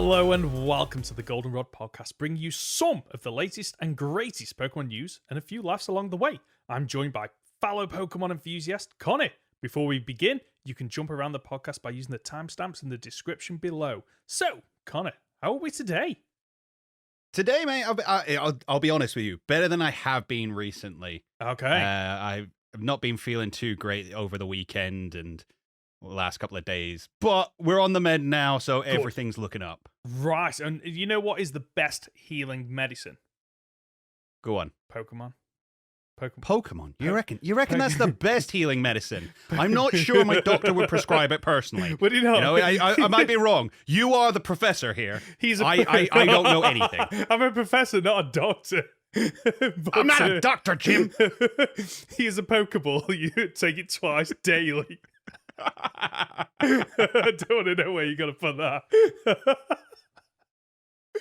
Hello and welcome to the Goldenrod Podcast, bringing you some of the latest and greatest Pokemon news and a few laughs along the way. I'm joined by fellow Pokemon enthusiast Conor. Before we begin, you can jump around the podcast by using the timestamps in the description below. So, Conor, how are we today? Today, mate, I'll be honest with you, better than I have been recently. Okay. I've not been feeling too great over the weekend and the last couple of days, but we're on the med now, so everything's looking up. Right, and you know what is the best healing medicine? Go on. Pokemon. You reckon that's the best healing medicine? I'm not sure my doctor would prescribe it personally. Would he not? You know, I might be wrong. You are the professor here. I don't know anything. I'm a professor, not a doctor. But, I'm not a doctor, Jim. He's a Pokeball. You take it twice daily. I don't want to know where you're going to put that.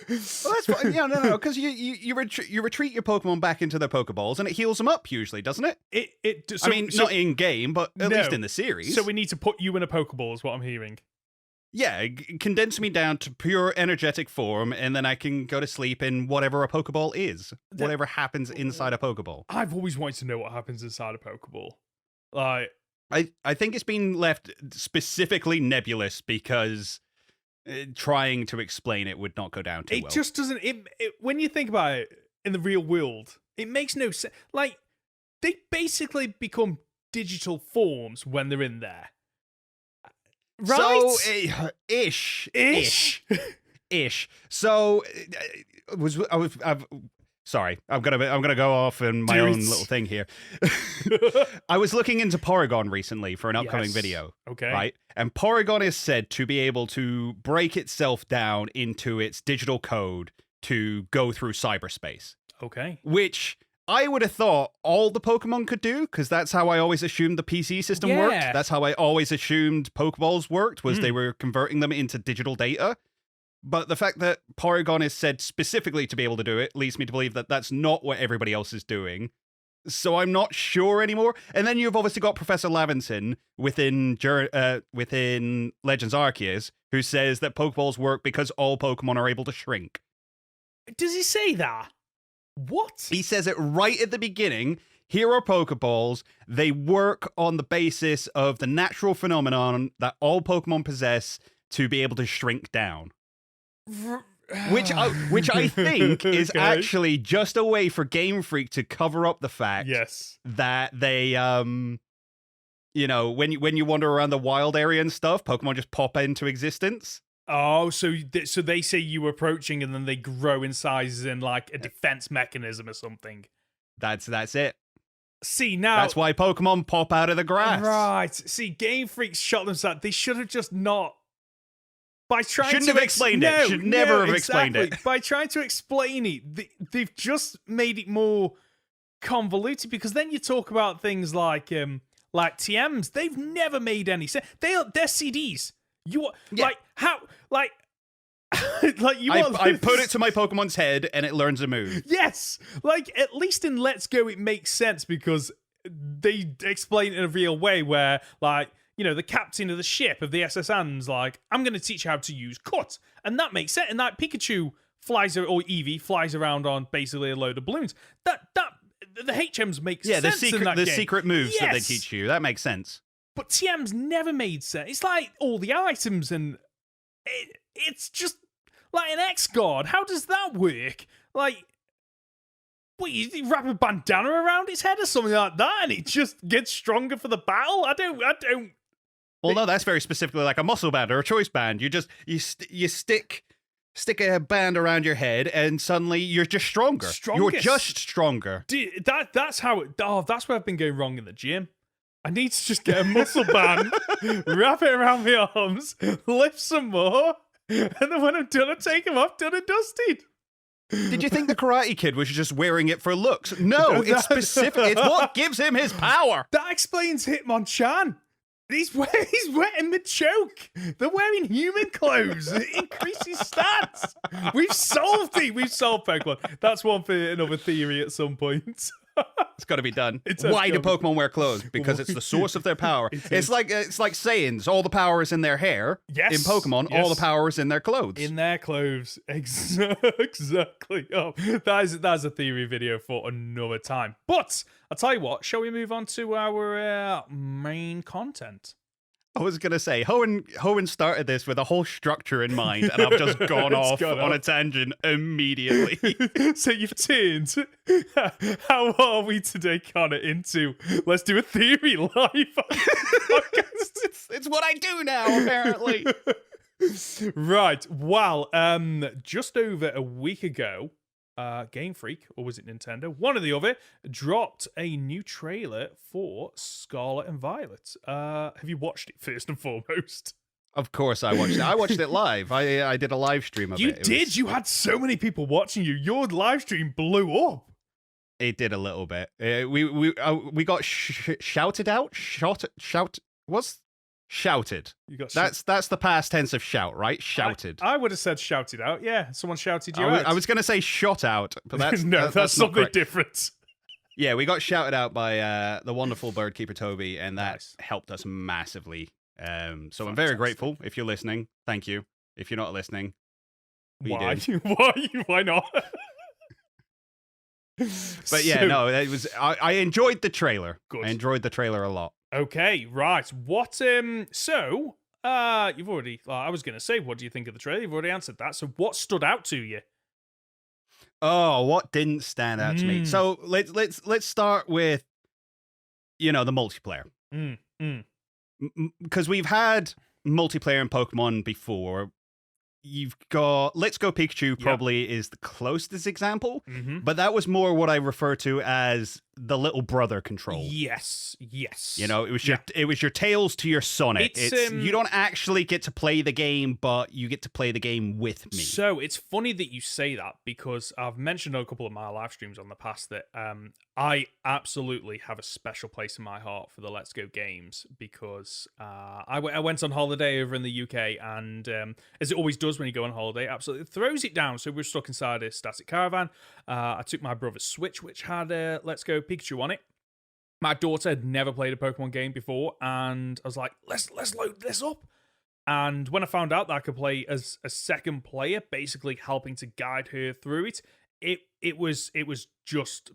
Well, that's fine. Yeah, no, because you retreat your Pokemon back into their Pokeballs, and it heals them up usually, doesn't it? Not in game, but at least in the series. So we need to put you in a Pokeball, is what I'm hearing. Yeah, condense me down to pure energetic form, and then I can go to sleep in whatever a Pokeball is, whatever happens inside a Pokeball. I've always wanted to know what happens inside a Pokeball. Like, I think it's been left specifically nebulous because trying to explain it would not go down too well. It just doesn't. When you think about it in the real world, it makes no sense. Like, they basically become digital forms when they're in there. Right? So, ish. So, sorry, I'm gonna go off in my own little thing here. I was looking into Porygon recently for an upcoming video. Okay. Right? And Porygon is said to be able to break itself down into its digital code to go through cyberspace. Okay. Which I would have thought all the Pokemon could do, because that's how I always assumed the PC system worked. That's how I always assumed Pokeballs worked, was they were converting them into digital data. But the fact that Porygon is said specifically to be able to do it leads me to believe that that's not what everybody else is doing. So I'm not sure anymore. And then you've obviously got Professor Lavenson within Legends Arceus, who says that Pokeballs work because all Pokemon are able to shrink. Does he say that? What? He says it right at the beginning. Here are Pokeballs. They work on the basis of the natural phenomenon that all Pokemon possess to be able to shrink down. Which I think is actually just a way for Game Freak to cover up the fact that they, when you wander around the wild area and stuff, Pokemon just pop into existence. Oh, so they say you approaching and then they grow in size in like a defense mechanism or something. That's it. See, now that's why Pokemon pop out of the grass. Right. See, Game Freak shot themselves. They should have just not. By trying Shouldn't to have explained it. Should never have explained it. By trying to explain it, they've just made it more convoluted. Because then you talk about things like TMs. They've never made any sense. They're CDs. Like how like you. I put it to my Pokemon's head and it learns a move. Yes, like at least in Let's Go it makes sense because they explain it in a real way where like. The captain of the ship of the SSN's like, I'm going to teach you how to use cut. And that makes sense. And that Pikachu flies, or Eevee flies around on basically a load of balloons. The HMs make sense the secret moves that they teach you. That makes sense. But TMs never made sense. It's like all the items and it's just like an X-Guard. How does that work? Like, what, you wrap a bandana around its head or something like that and it just gets stronger for the battle? I don't... Well, no, that's very specifically like a muscle band or a choice band. You stick a band around your head, and suddenly you're just stronger. You're just stronger. Dude, that's how it. Oh, that's where I've been going wrong in the gym. I need to just get a muscle band, wrap it around my arms, lift some more, and then when I'm done, I take them off, done and dusted. Did you think the Karate Kid was just wearing it for looks? No, it's specific. It's what gives him his power. That explains Hitmonchan. He's wetting the choke. They're wearing human clothes. It increases stats. We've solved it. We've solved Pokemon. That's one for another theory at some point. It's got to be done. It's Why do Pokemon wear clothes? Because it's the source of their power. It's like Saiyans. All the power is in their hair. Yes. In Pokemon, all the power is in their clothes. In their clothes. Exactly. Oh, that's a theory video for another time. But I'll tell you what, shall we move on to our main content? I was going to say, Hoenn started this with a whole structure in mind, and I've just gone off on a tangent immediately. So you've turned, how are we today, Connor, into let's do a theory live podcast. It's what I do now, apparently. Right. Well, just over a week ago, Game Freak, or was it Nintendo? One or the other, dropped a new trailer for Scarlet and Violet. Have you watched it first and foremost? Of course I watched it. I watched it live. I did a live stream of it. You did? You had so many people watching you. Your live stream blew up. It did a little bit. We got shouted out. Shouted. You got that's the past tense of shout, right? Shouted. I would have said shouted out. Yeah, someone shouted you out. I was going to say shot out, but that's that's something different. Yeah, we got shouted out by the wonderful birdkeeper Toby, and that helped us massively. So Fantastic. I'm very grateful. If you're listening, thank you. If you're not listening, why? Do. Why not? But yeah, no, it was. I enjoyed the trailer. Good. I enjoyed the trailer a lot. Okay, right. What? So, you've already. I was going to say, what do you think of the trailer? You've already answered that. So, what stood out to you? Oh, what didn't stand out to me? So let's start with, the multiplayer. Because we've had multiplayer in Pokemon before. You've got Let's Go Pikachu probably is the closest example, but that was more what I refer to as the little brother control. Yes. It was your Tails to your Sonic. You don't actually get to play the game, but you get to play the game with me. So it's funny that you say that because I've mentioned on a couple of my live streams on the past that I absolutely have a special place in my heart for the Let's Go games because I went on holiday over in the UK and as it always does when you go on holiday, absolutely throws it down. So we're stuck inside a static caravan. I took my brother's Switch, which had Let's Go Pikachu on it. My daughter had never played a Pokemon game before, and I was like, let's load this up. And when I found out that I could play as a second player, basically helping to guide her through it, it was just,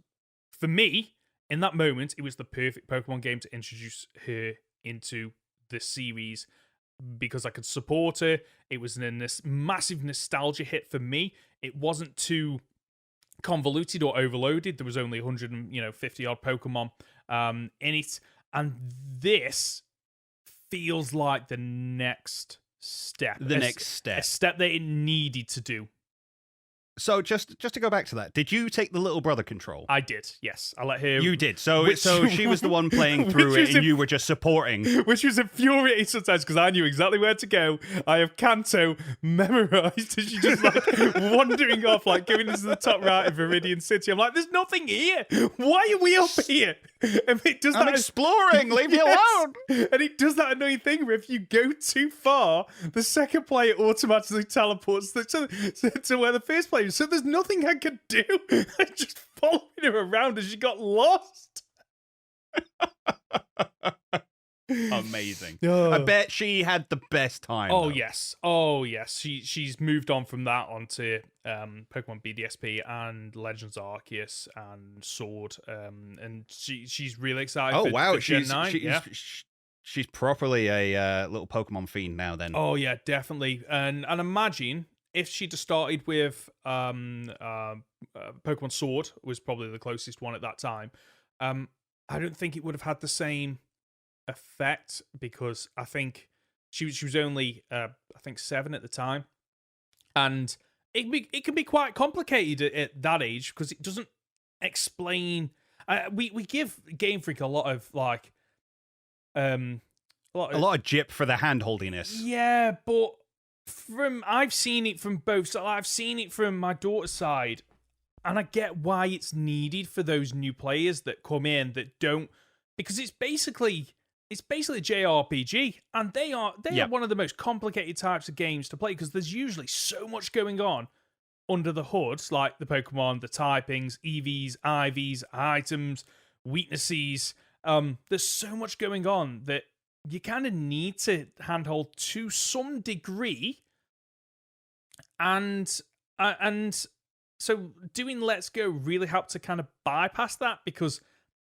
for me, in that moment, it was the perfect Pokemon game to introduce her into the series because I could support her. It was this massive nostalgia hit for me. It wasn't too convoluted or overloaded. There was only 150 odd Pokemon in it, and this feels like the next step. A step that it needed to do. So just to go back to that, did you take the little brother control? I did, yes. I let her... You did. So she was the one playing through it and you were just supporting. Which was infuriating sometimes because I knew exactly where to go. I have Kanto memorized and she's just like wandering off, like going into the top right of Viridian City. I'm like, there's nothing here. Why are we up here? And it does I'm exploring. Leave me alone. And it does that annoying thing where if you go too far, the second player automatically teleports to where the first player is. So there's nothing I could do. I just followed her around and she got lost. Amazing. I bet she had the best time. Oh, though. Yes. She's moved on from that onto Pokemon BDSP and Legends Arceus and Sword. And she's really excited for Gen 9. She's properly a little Pokemon fiend now then. Oh, yeah, definitely. And imagine if she'd have started with Pokemon Sword, was probably the closest one at that time. I don't think it would have had the same effect because I think she was only 7 at the time, and it can be quite complicated at that age because it doesn't explain. We give Game Freak a lot of like a lot of jip for the hand-holdiness. Yeah, but I've seen it from both sides. I've seen it from my daughter's side, and I get why it's needed for those new players that come in that don't, because it's basically JRPG, and they are one of the most complicated types of games to play because there's usually so much going on under the hood, like the Pokemon, the typings, EVs, IVs, items, weaknesses. There's so much going on that you kind of need to handhold to some degree. And so doing Let's Go really helped to kind of bypass that, because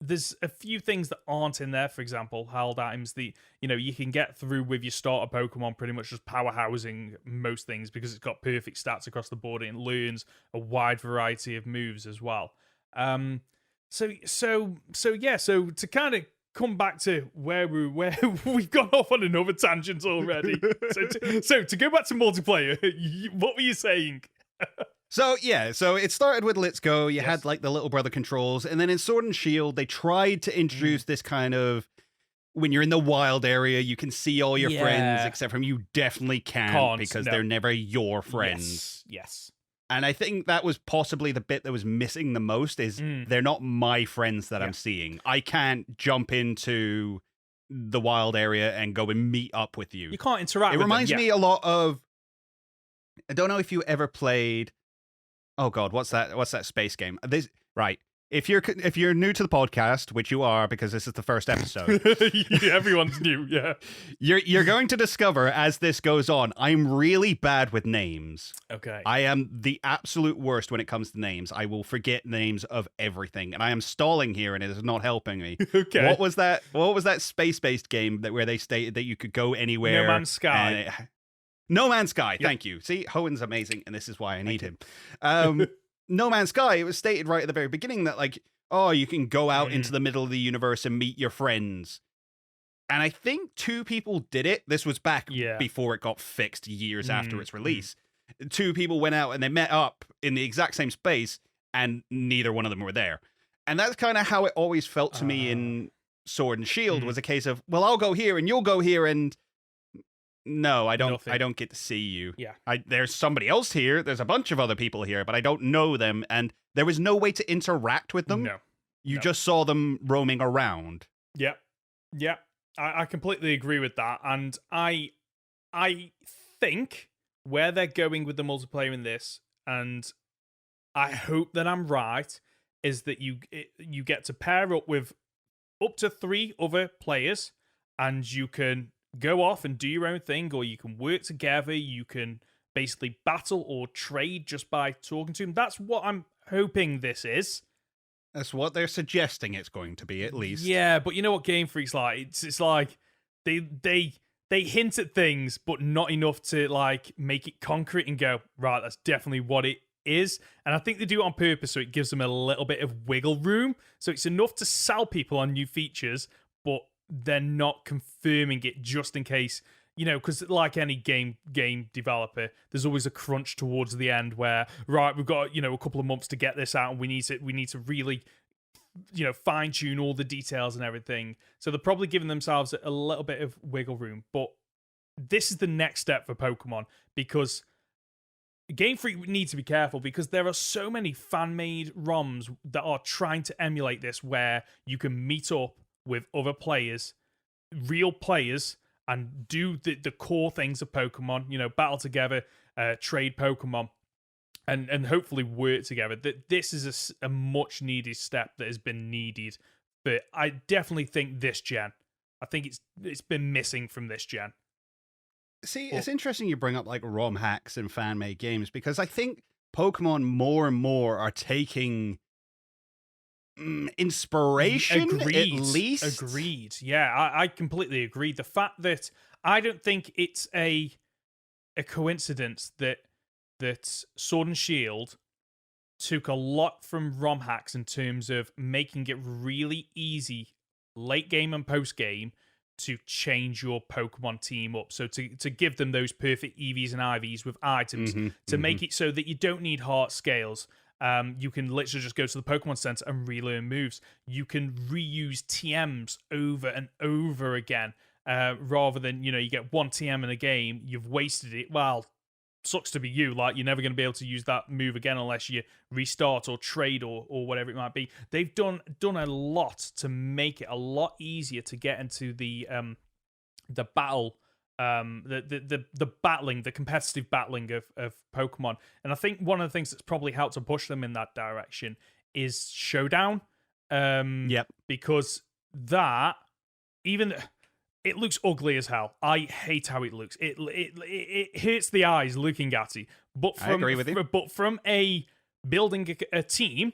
there's a few things that aren't in there. For example, held items, you can get through with your starter Pokemon pretty much just powerhousing most things, because it's got perfect stats across the board and it learns a wide variety of moves as well. So to kind of come back to where we've gone off on another tangent already. so to go back to multiplayer, what were you saying? So it started with Let's Go. You had like the little brother controls, and then in Sword and Shield, they tried to introduce this kind of, when you're in the wild area, you can see all your friends, except from you definitely can't because they're never your friends. Yes. And I think that was possibly the bit that was missing the most, is they're not my friends that I'm seeing. I can't jump into the wild area and go and meet up with you. You can't interact with them. It reminds me a lot of, I don't know if you ever played, oh God, what's that space game? If you're new to the podcast, which you are because this is the first episode, everyone's new, yeah. You're going to discover as this goes on, I'm really bad with names. Okay. I am the absolute worst when it comes to names. I will forget names of everything, and I am stalling here, and it is not helping me. Okay. What was that space-based game where they stated that you could go anywhere? No Man's Sky. No Man's Sky. Yep. Thank you. See, Hohen's amazing, and this is why I need him. No Man's Sky, it was stated right at the very beginning that, like, you can go out into the middle of the universe and meet your friends. And I think 2 people did it. This was back before it got fixed, years after its release. 2 people went out and they met up in the exact same space, and neither one of them were there. And that's kind of how it always felt to me in Sword and Shield, was a case of, well, I'll go here and you'll go here, and no, I don't. Nothing. I don't get to see you. Yeah. There's somebody else here. There's a bunch of other people here, but I don't know them, and there was no way to interact with them. No. You just saw them roaming around. Yeah. Yeah. I completely agree with that, and I think where they're going with the multiplayer in this, and I hope that I'm right, is that you get to pair up with up to 3 other players, and you can go off and do your own thing, or you can work together. You can basically battle or trade just by talking to them. That's what I'm hoping this is. That's what they're suggesting it's going to be, at least. Yeah, but you know what Game Freak's like? It's like they hint at things, but not enough to like make it concrete and go, right, that's definitely what it is. And I think they do it on purpose, so it gives them a little bit of wiggle room. So it's enough to sell people on new features, but they're not confirming it just in case, because like any game developer, there's always a crunch towards the end where, right, we've got, a couple of months to get this out, and we need to really, fine tune all the details and everything. So they're probably giving themselves a little bit of wiggle room. But this is the next step for Pokemon, because Game Freak needs to be careful, because there are so many fan-made ROMs that are trying to emulate this, where you can meet up with other players, real players, and do the core things of Pokemon, battle together, trade Pokemon, and hopefully work together. This is a much needed step that has been needed, but I definitely think this gen. I think it's been missing from this gen. See, it's interesting you bring up like ROM hacks and fan-made games, because I think Pokemon more and more are taking inspiration, at least. Agreed. Yeah, I completely agree. The fact that I don't think it's a coincidence that Sword and Shield took a lot from ROM hacks in terms of making it really easy, late game and post game, to change your Pokemon team up. So to give them those perfect EVs and IVs with items, to make it so that you don't need heart scales. You can literally just go to the Pokemon Center and relearn moves. You can reuse TMs over and over again, rather than, you get one TM in a game, you've wasted it. Well, sucks to be you. Like, you're never going to be able to use that move again unless you restart or trade or whatever it might be. They've done a lot to make it a lot easier to get into the battle. The competitive battling of Pokemon. And I think one of the things that's probably helped to push them in that direction is Showdown. Yep. Because that, even it looks ugly as hell. I hate how it looks. It hurts the eyes looking at it. But I agree with you. But from a building a team,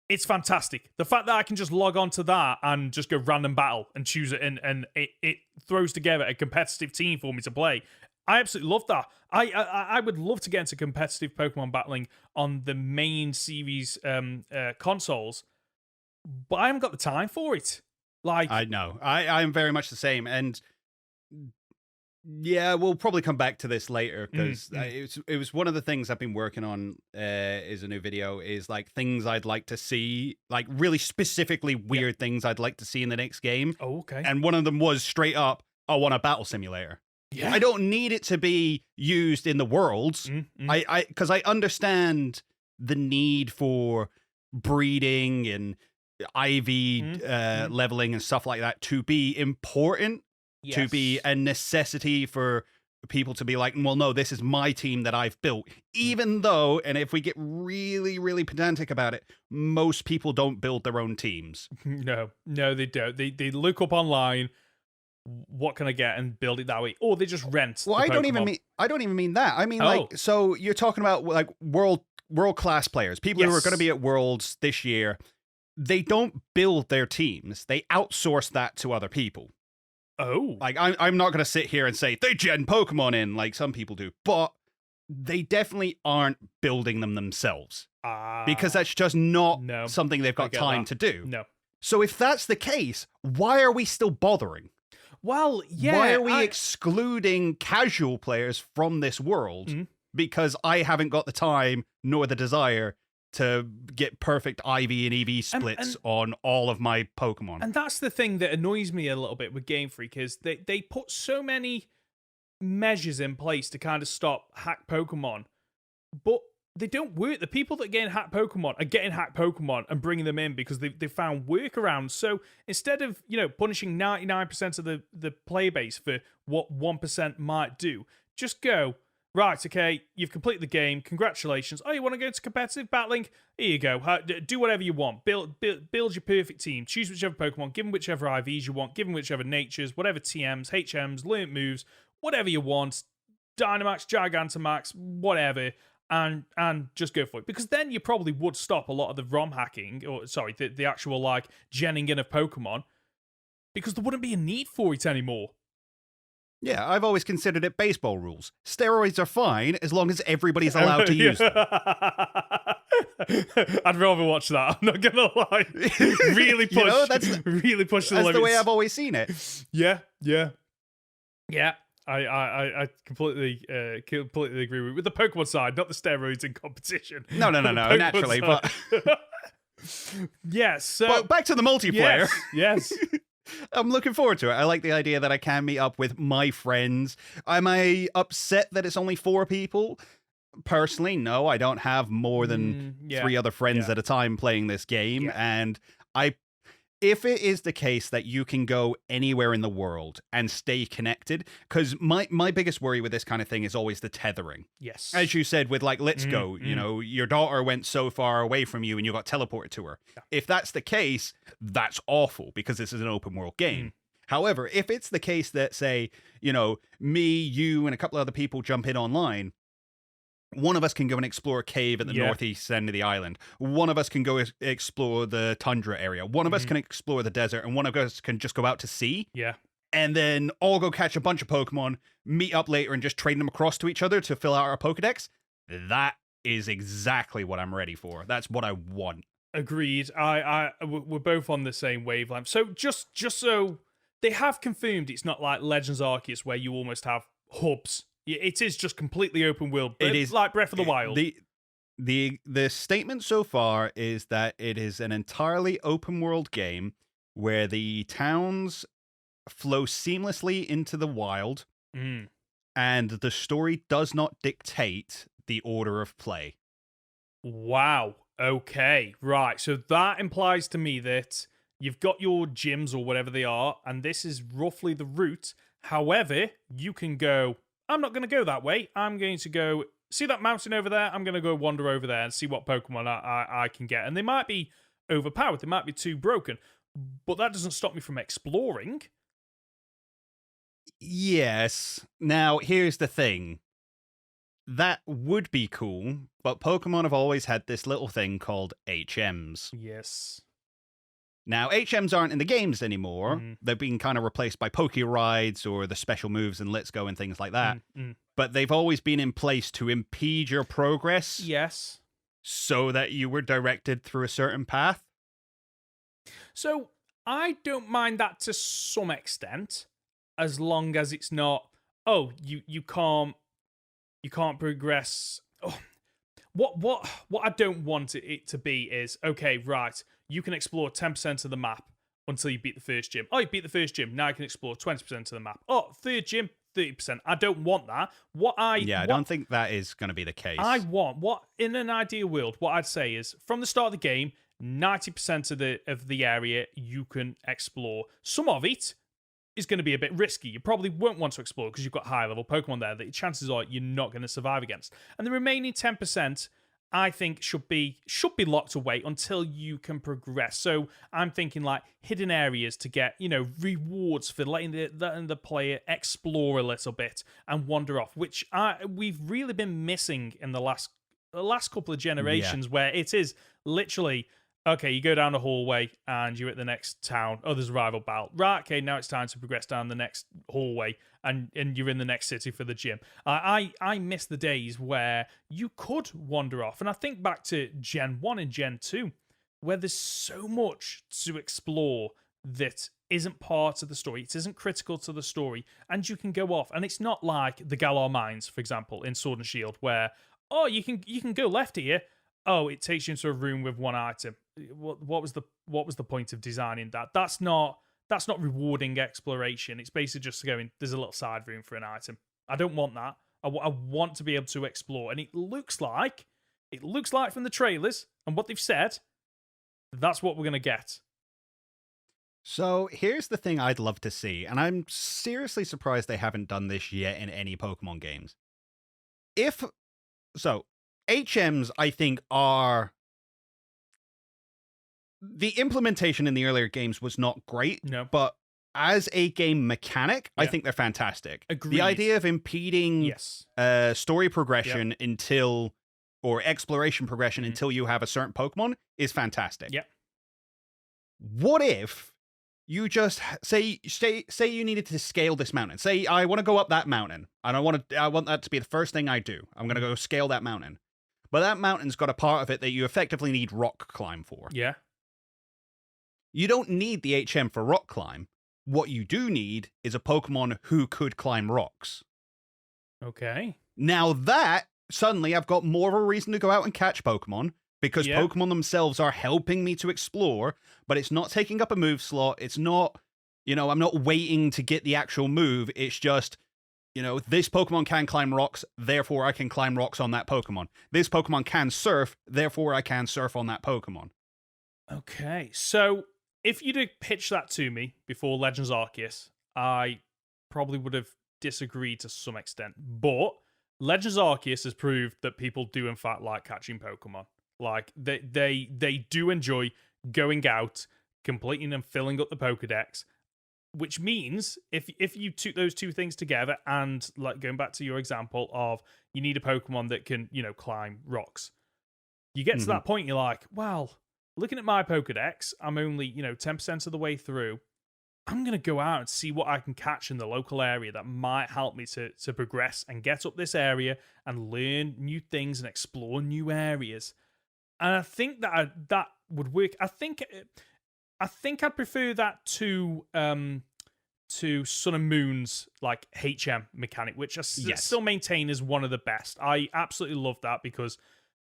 it's fantastic. The fact that I can just log on to that and just go random battle and choose it, and it throws together a competitive team for me to play. I absolutely love that. I would love to get into competitive Pokemon battling on the main series consoles, but I haven't got the time for it. Like, I know. I'm very much the same. And yeah, we'll probably come back to this later because it was one of the things I've been working on is a new video, is like things I'd like to see, like really specifically weird things I'd like to see in the next game. Oh, okay. And one of them was straight up, I want a battle simulator. Yeah. I don't need it to be used in the worlds. Because I understand the need for breeding and IV leveling and stuff like that to be important, to be a necessity for people to be like, well, no, this is my team that I've built. Even though, and if we get really, really pedantic about it, most people don't build their own teams. No, they don't. They look up online, what can I get, and build it that way, or they just rent. Well, I don't even mean that. I mean, like, so you're talking about like world class players, people who are going to be at Worlds this year. They don't build their teams; they outsource that to other people. Oh, like I'm not going to sit here and say they gen Pokemon in like some people do, but they definitely aren't building them themselves because that's just not something they've got time to do. No. So if that's the case, why are we still bothering? Well, yeah. Why are we excluding casual players from this world? Because I haven't got the time nor the desire to get perfect IV and EV splits on all of my Pokemon. And that's the thing that annoys me a little bit with Game Freak, is they put so many measures in place to kind of stop hack Pokemon, but they don't work. The people that get hack Pokemon are getting hack Pokemon and bringing them in because they found workarounds. So instead of, punishing 99% of the player base for what 1% might do, just go, right, okay, you've completed the game. Congratulations. Oh, you want to go to competitive battling? Here you go. Do whatever you want. Build your perfect team. Choose whichever Pokemon. Give them whichever IVs you want. Give them whichever natures, whatever TMs, HMs, learnt moves, whatever you want. Dynamax, Gigantamax, whatever. And just go for it. Because then you probably would stop a lot of the ROM hacking, or sorry, the actual like genning in of Pokemon, because there wouldn't be a need for it anymore. Yeah, I've always considered it baseball rules. Steroids are fine as long as everybody's allowed to use them. I'd rather watch that. I'm not gonna lie. Really push. Really push the limits. That's the way I've always seen it. Yeah. I completely agree with the Pokemon side, not the steroids in competition. No, naturally, but yes. So, but back to the multiplayer. Yes. I'm looking forward to it. I like the idea that I can meet up with my friends. Am I upset that it's only 4 people? Personally, no. I don't have more than 3 other friends at a time playing this game. And if it is the case that you can go anywhere in the world and stay connected, because my biggest worry with this kind of thing is always the tethering. Yes. As you said with like Let's Go, your daughter went so far away from you and you got teleported to her. Yeah. If that's the case, that's awful because this is an open world game. However, if it's the case that, say, me, you, and a couple of other people jump in online, one of us can go and explore a cave at the northeast end of the island. One of us can go explore the tundra area. One of us can explore the desert, and one of us can just go out to sea. Yeah. And then all go catch a bunch of Pokemon, meet up later, and just trade them across to each other to fill out our Pokedex. That is exactly what I'm ready for. That's what I want. Agreed. We're both on the same wavelength. So just so they have confirmed, it's not like Legends Arceus where you almost have hubs. It is just completely open world. It is like Breath of the Wild. The statement so far is that it is an entirely open world game where the towns flow seamlessly into the wild, and the story does not dictate the order of play. Wow. Okay. Right. So that implies to me that you've got your gyms or whatever they are, and this is roughly the route. However, you can go, I'm not going to go that way. I'm going to go see that mountain over there. I'm going to go wander over there and see what Pokemon I can get. And they might be overpowered. They might be too broken. But that doesn't stop me from exploring. Yes. Now, here's the thing. That would be cool, but Pokemon have always had this little thing called HMs. Yes. Now, HMs aren't in the games anymore. Mm. They've been kind of replaced by Poke Rides or the special moves and Let's Go and things like that. But they've always been in place to impede your progress. Yes. So that you were directed through a certain path. So, I don't mind that to some extent, as long as it's not, you can't progress. Oh, what I don't want it to be is, okay, right, you can explore 10% of the map until you beat the first gym. Oh, you beat the first gym, now you can explore 20% of the map. Oh, third gym, 30%. I don't want that. I don't think that is going to be the case. In an ideal world, what I'd say is, from the start of the game, 90% of the area you can explore. Some of it is going to be a bit risky. You probably won't want to explore because you've got high level Pokemon there that chances are you're not going to survive against. And the remaining 10%, I think, should be locked away until you can progress. So I'm thinking like hidden areas to get, rewards for letting the player explore a little bit and wander off, which we've really been missing in the last couple of generations, where it is literally, okay, you go down a hallway and you're at the next town. Oh, there's a rival battle. Right, okay, now it's time to progress down the next hallway and you're in the next city for the gym. I miss the days where you could wander off. And I think back to Gen 1 and Gen 2, where there's so much to explore that isn't part of the story. It isn't critical to the story. And you can go off. And it's not like the Galar Mines, for example, in Sword and Shield, where, you can go left here. Oh, it takes you into a room with one item. What was the point of designing that? That's not rewarding exploration. It's basically just going, there's a little side room for an item. I don't want that. I want to be able to explore. And it looks like from the trailers and what they've said, that's what we're going to get. So here's the thing I'd love to see, and I'm seriously surprised they haven't done this yet in any Pokemon games. HMs, I think, are... The implementation in the earlier games was not great, but as a game mechanic, I think they're fantastic. Agreed. The idea of impeding story progression or exploration progression until you have a certain Pokemon is fantastic. Yep. What if you just say you needed to scale this mountain? Say I want to go up that mountain, and I want that to be the first thing I do. I'm going to go scale that mountain. But that mountain's got a part of it that you effectively need rock climb for. Yeah. You don't need the HM for rock climb. What you do need is a Pokemon who could climb rocks. Okay. Now that, suddenly I've got more of a reason to go out and catch Pokemon, because Pokemon themselves are helping me to explore, but it's not taking up a move slot. It's not, I'm not waiting to get the actual move. It's just, this Pokemon can climb rocks, therefore I can climb rocks on that Pokemon. This Pokemon can surf, therefore I can surf on that Pokemon. Okay, so if you'd have pitched that to me before Legends Arceus, I probably would have disagreed to some extent. But Legends Arceus has proved that people do in fact like catching Pokemon. Like they do enjoy going out, completing and filling up the Pokedex, which means if you took those two things together and, like, going back to your example of you need a Pokemon that can, climb rocks, you get to that point, you're like, well, looking at my Pokedex, I'm only, 10% of the way through. I'm going to go out and see what I can catch in the local area that might help me to progress and get up this area and learn new things and explore new areas. And I think that would work. I think I'd prefer that to Sun and Moon's like HM mechanic, which I still maintain is one of the best. I absolutely love that because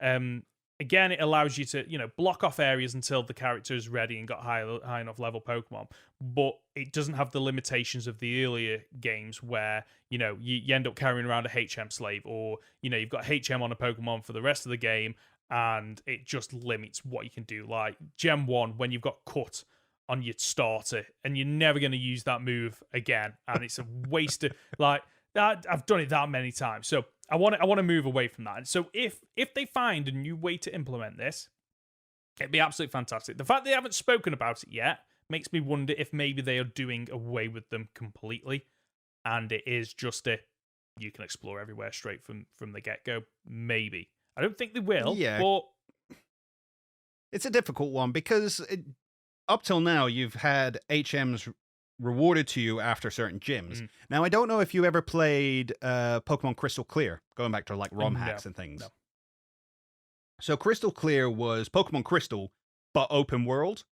again, it allows you to, block off areas until the character is ready and got high enough level Pokemon. But it doesn't have the limitations of the earlier games where, you end up carrying around a HM slave, or, you've got HM on a Pokemon for the rest of the game, and it just limits what you can do. Like Gen 1, when you've got Cut on your starter, and you're never going to use that move again, and it's a waste of, like, that. I've done it that many times. So I want to move away from that. And so if they find a new way to implement this, It'd be absolutely fantastic. The fact they haven't spoken about it yet makes me wonder if maybe they are doing away with them completely, and it is just you can explore everywhere straight from the get-go. Maybe. I don't think they will, but... It's a difficult one, because up till now, you've had HMs rewarded to you after certain gyms. Now, I don't know if you ever played Pokemon Crystal Clear, going back to like ROM hacks and things. No. So Crystal Clear was Pokemon Crystal, but open world.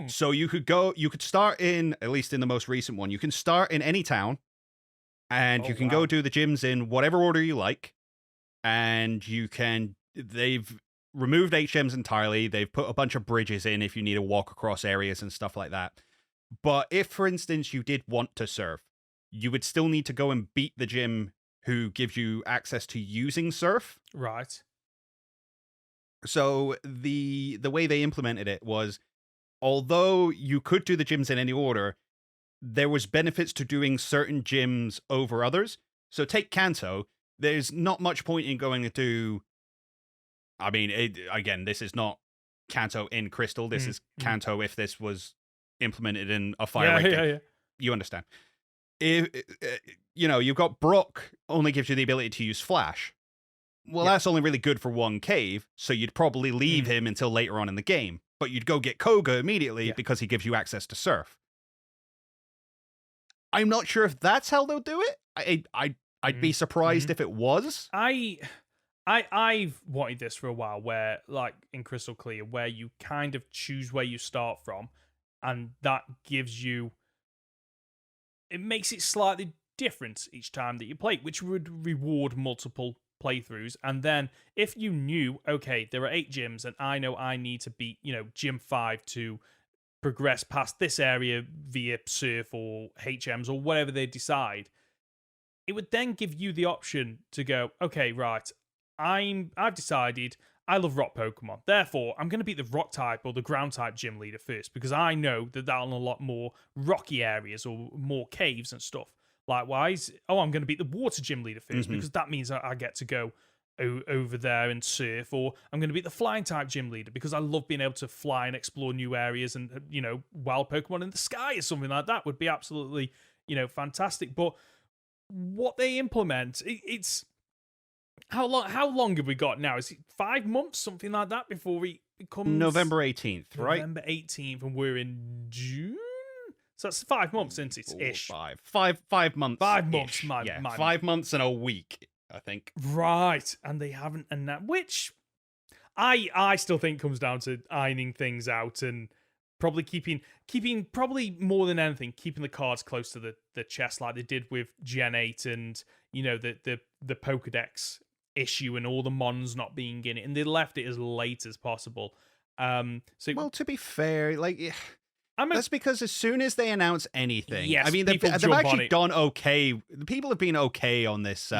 So you could start in, at least in the most recent one, you can start in any town, and you can go do the gyms in whatever order you like, and they've removed HMs entirely. They've put a bunch of bridges in if you need to walk across areas and stuff like that. But if, for instance, you did want to surf, you would still need to go and beat the gym who gives you access to using surf. Right. So the way they implemented it was, although you could do the gyms in any order, there was benefits to doing certain gyms over others. So take Kanto. There's not much point in going to do... I mean, again, this is not Kanto in Crystal. This is Kanto if this was implemented in a fire rate game. You understand. If, you've got Brock only gives you the ability to use Flash. Well, that's only really good for one cave, so you'd probably leave him until later on in the game. But you'd go get Koga immediately because he gives you access to Surf. I'm not sure if that's how they'll do it. I'd be surprised if it was. I've wanted this for a while, where, like in Crystal Clear, where you kind of choose where you start from, and that gives you... It makes it slightly different each time that you play, which would reward multiple playthroughs. And then if you knew, okay, there are 8 gyms, and I know I need to beat, gym 5 to progress past this area via Surf or HMs or whatever they decide, it would then give you the option to go, okay, right, I've decided I love rock Pokemon. Therefore, I'm going to beat the rock type or the ground type gym leader first, because I know that that'll unlock more rocky areas or more caves and stuff. Likewise, I'm going to beat the water gym leader first, because that means I get to go over there and surf. Or I'm going to beat the flying type gym leader because I love being able to fly and explore new areas, and wild Pokemon in the sky or something like that would be absolutely fantastic. But what they implement, it's how long have we got now? Is it 5 months, something like that, before it becomes November 18th, right? November 18th, and we're in June. So that's 5 months, isn't it? Ish. 5 months. 5 months. 5 months and a week, I think. Right, and they haven't announced, which I still think comes down to ironing things out, and probably keeping probably more than anything, keeping the cards close to the chest, like they did with Gen 8 and the Pokedex issue and all the Mons not being in it, and they left it as late as possible. Well, to be fair, that's because as soon as they announce anything, yes, I mean, they've actually done okay. The people have been okay on this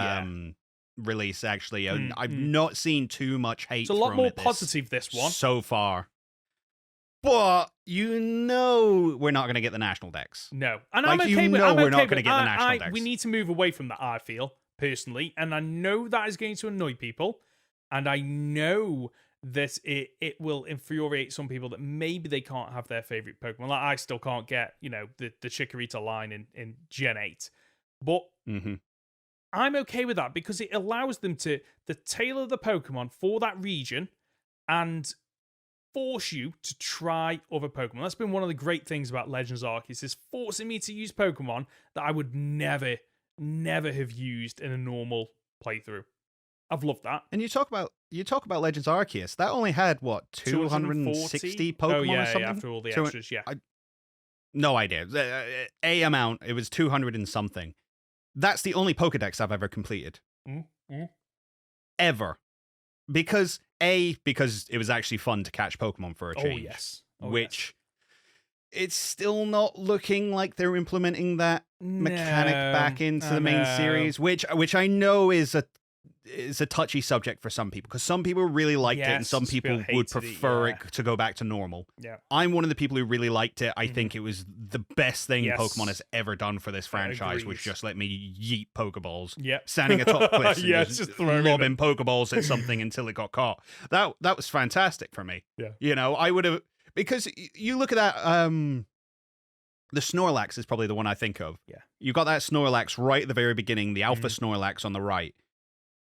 release, actually. I've not seen too much hate. It's a lot more positive, this one, so far. But we're not going to get the national decks. No, and I'm okay with. We're not going to get the national decks. We need to move away from that, I feel personally, and I know that is going to annoy people, and I know that it will infuriate some people that maybe they can't have their favorite Pokemon. Like, I still can't get the Chikorita line in Gen 8, but I'm okay with that, because it allows them to tailor the Pokemon for that region and force you to try other Pokemon. That's been one of the great things about Legends Arceus, is forcing me to use Pokemon that I would never have used in a normal playthrough. I've loved that. And you talk about Legends Arceus. That only had what, 260 Pokemon or something? Yeah, after all the extras, yeah. No idea. A amount. It was 200 and something. That's the only Pokedex I've ever completed. Ever. Because it was actually fun to catch Pokemon for a change. Oh, yes. Which it's still not looking like they're implementing that mechanic back into the main series, which I know is it's a touchy subject for some people, because some people really liked it and some people would prefer it to go back to normal. Yeah. I'm one of the people who really liked it. I think it was the best thing Pokemon has ever done for this franchise, was just let me yeet Pokeballs. Standing atop cliffs and just lobbing Pokeballs at something until it got caught. That was fantastic for me. Yeah. I would have, because you look at that, the Snorlax is probably the one I think of. Yeah. You got that Snorlax right at the very beginning, the Alpha Snorlax on the right.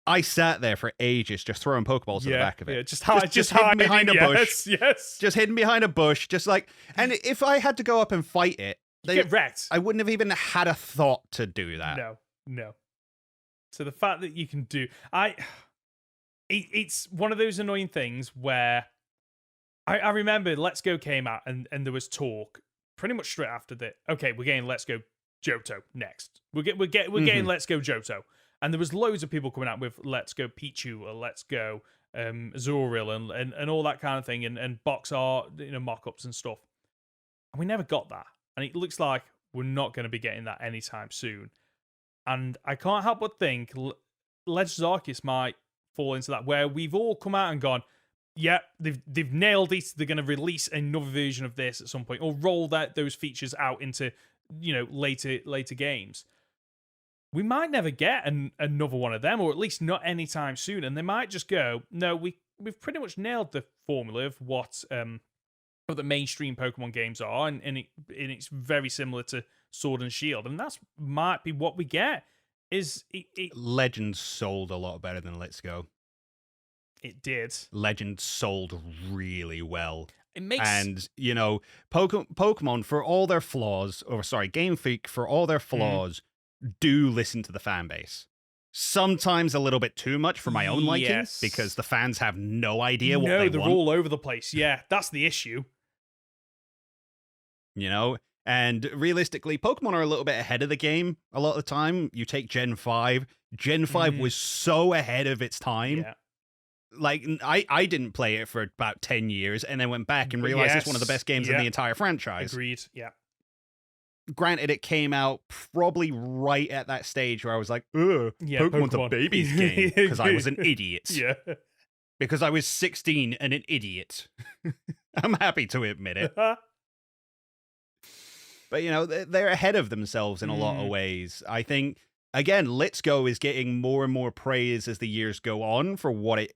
I sat there for ages just throwing Pokeballs at the back of it. Just hidden behind a bush. Yes. Just hidden behind a bush. Just like, and if I had to go up and fight it, you get wrecked. I wouldn't have even had a thought to do that. No. So the fact that you can do, it's one of those annoying things where I remember Let's Go came out and there was talk pretty much straight after that. Okay, we're getting Let's Go Johto next. We're getting Let's Go Johto. And there was loads of people coming out with Let's Go Pichu or Let's Go Azurill and all that kind of thing, and box art, mock-ups and stuff. And we never got that. And it looks like we're not going to be getting that anytime soon. And I can't help but think Legends Arceus might fall into that, where we've all come out and gone, yeah, they've nailed it. They're going to release another version of this at some point, or roll those features out into later games. We might never get another one of them, or at least not anytime soon. And they might just go, no, we've pretty much nailed the formula of what the mainstream Pokemon games are, and it's very similar to Sword and Shield, and that's might be what we get. Legends sold a lot better than Let's Go. It did. Legends sold really well. It makes... And, Pokemon, for all their flaws, Game Freak, for all their flaws, do listen to the fan base. Sometimes a little bit too much for my own liking, because the fans have no idea what they want. No, they're all over the place. Yeah, that's the issue. And realistically, Pokemon are a little bit ahead of the game a lot of the time. You take Gen 5. Gen 5 was so ahead of its time. Yeah. Like, I didn't play it for about 10 years and then went back and realized it's one of the best games in the entire franchise. Agreed, yeah. Granted, it came out probably right at that stage where I was like, ugh, Pokemon's a baby's game, because I was an idiot. Yeah. Because I was 16 and an idiot. I'm happy to admit it. But, they're ahead of themselves in a lot of ways. I think, again, Let's Go is getting more and more praise as the years go on for what it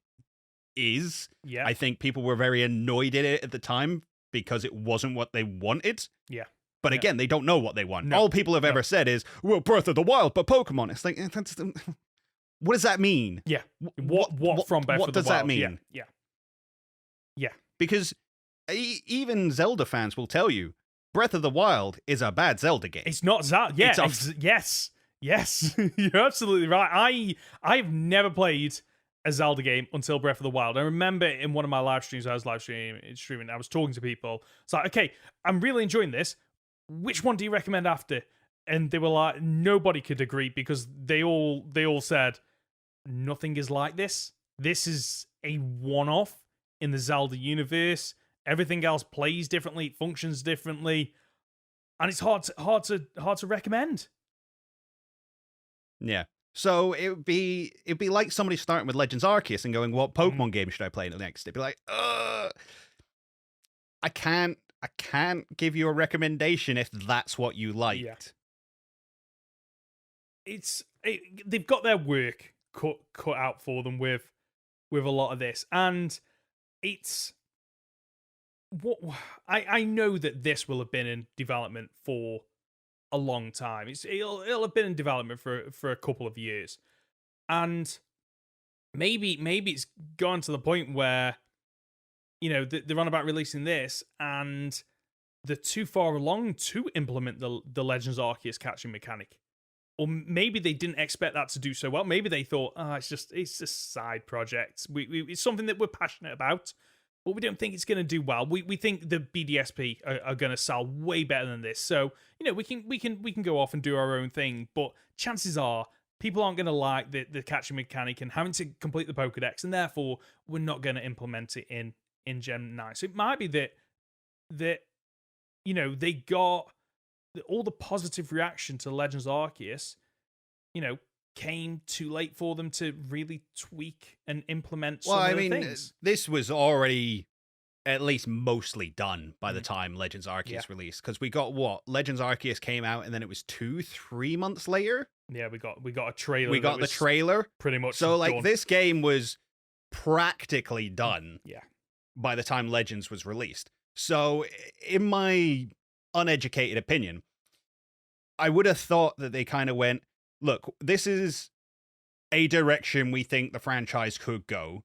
is. Yeah. I think people were very annoyed at it at the time because it wasn't what they wanted. Yeah. But again, they don't know what they want. No. All people have ever said is, well, Breath of the Wild, but Pokemon. It's like, what does that mean? Yeah. What from Breath of the Wild? What does that mean? Yeah. Because even Zelda fans will tell you, Breath of the Wild is a bad Zelda game. It's not Zelda. Yeah. Yes. You're absolutely right. I've never played a Zelda game until Breath of the Wild. I remember in one of my live streams, I was streaming, I was talking to people. It's like, okay, I'm really enjoying this. Which one do you recommend after? And they were like, nobody could agree, because they all said, nothing is like this. This is a one-off in the Zelda universe. Everything else plays differently, it functions differently, and it's hard to recommend. Yeah. So it'd be like somebody starting with Legends Arceus and going, what Pokemon game should I play next? It'd be like, I can't give you a recommendation if that's what you liked. Yeah. They've got their work cut out for them with a lot of this, and it's what I know that this will have been in development for a long time. It'll have been in development for a couple of years, and maybe it's gone to the point where they're on about releasing this and they're too far along to implement the Legends Arceus catching mechanic, or maybe they didn't expect that to do so well. Maybe they thought, it's just a side project. It's something that we're passionate about, but we don't think it's going to do well. We think the BDSP are going to sell way better than this. So, we can go off and do our own thing, but chances are people aren't going to like the catching mechanic and having to complete the Pokedex, and therefore we're not going to implement it in Gen 9. So it might be that they got all the positive reaction to Legends Arceus, came too late for them to really tweak and implement Well, some I of the mean, things. this was already at least mostly done by the time Legends Arceus released, because we got Legends Arceus came out, and then it was 2-3 months later. Yeah, we got a trailer. We got the trailer, pretty much. So like done. this game was practically done. Yeah. By the time Legends was released. So in my uneducated opinion, I would have thought that they kind of went, look, this is a direction we think the franchise could go.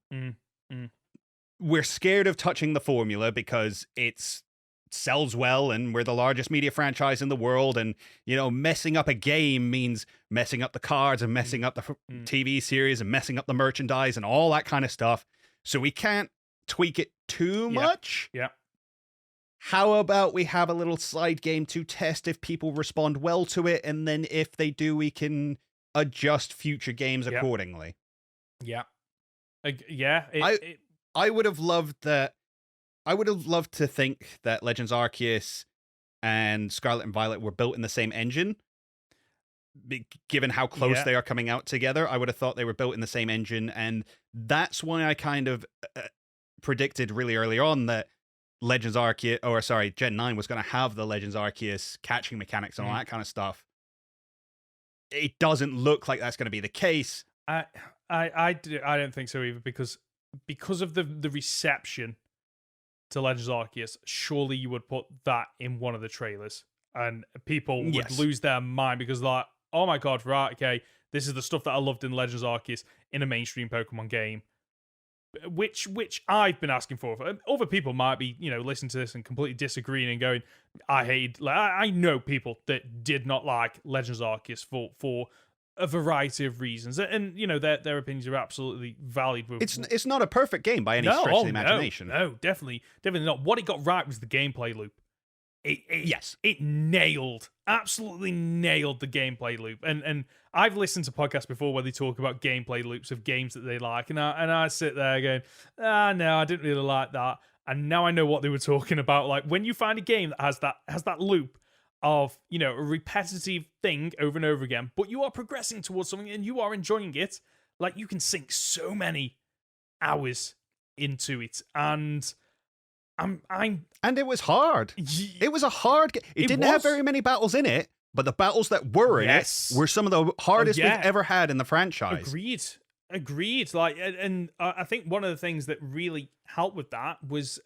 We're scared of touching the formula because it sells well and we're the largest media franchise in the world, and messing up a game means messing up the cards and messing up the TV series and messing up the merchandise and all that kind of stuff. So we can't tweak it too much. Yeah. How about we have a little side game to test if people respond well to it, and then if they do, we can adjust future games accordingly. Yeah. I would have loved that. I would have loved to think that Legends Arceus and Scarlet and Violet were built in the same engine. Given how close they are coming out together, I would have thought they were built in the same engine, and that's why I kind of predicted really early on that Gen 9 was going to have the Legends Arceus catching mechanics and all that kind of stuff. It doesn't look like that's going to be the case. I don't think so either, because of the reception to Legends Arceus. Surely you would put that in one of the trailers, and people would lose their mind because like, oh my god, right, okay, this is the stuff that I loved in Legends Arceus in a mainstream Pokemon game. Which I've been asking for. Other people might be, listening to this and completely disagreeing and going, I know people that did not like Legends Arceus for a variety of reasons, and their opinions are absolutely valid. It's not a perfect game by any stretch of the imagination. No, definitely not. What it got right was the gameplay loop. It absolutely nailed the gameplay loop. And I've listened to podcasts before where they talk about gameplay loops of games that they like, and I sit there going, no, I didn't really like that. And now I know what they were talking about. Like when you find a game that has that loop of a repetitive thing over and over again, but you are progressing towards something and you are enjoying it, like you can sink so many hours into it. And and it was hard. It was a hard game. It didn't have very many battles in it, but the battles that were in it were some of the hardest we've ever had in the franchise. Agreed. Like, and I think one of the things that really helped with that was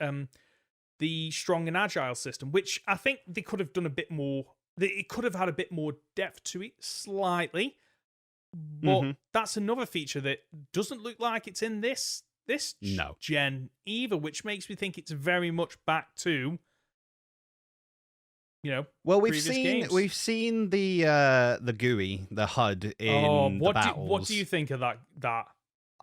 the strong and agile system, which I think they could have done a bit more. It could have had a bit more depth to it, slightly. But that's another feature that doesn't look like it's in this gen either, which makes me think it's very much back to well, we've previous seen games. We've seen the GUI, the HUD in the battles. What do you think of that?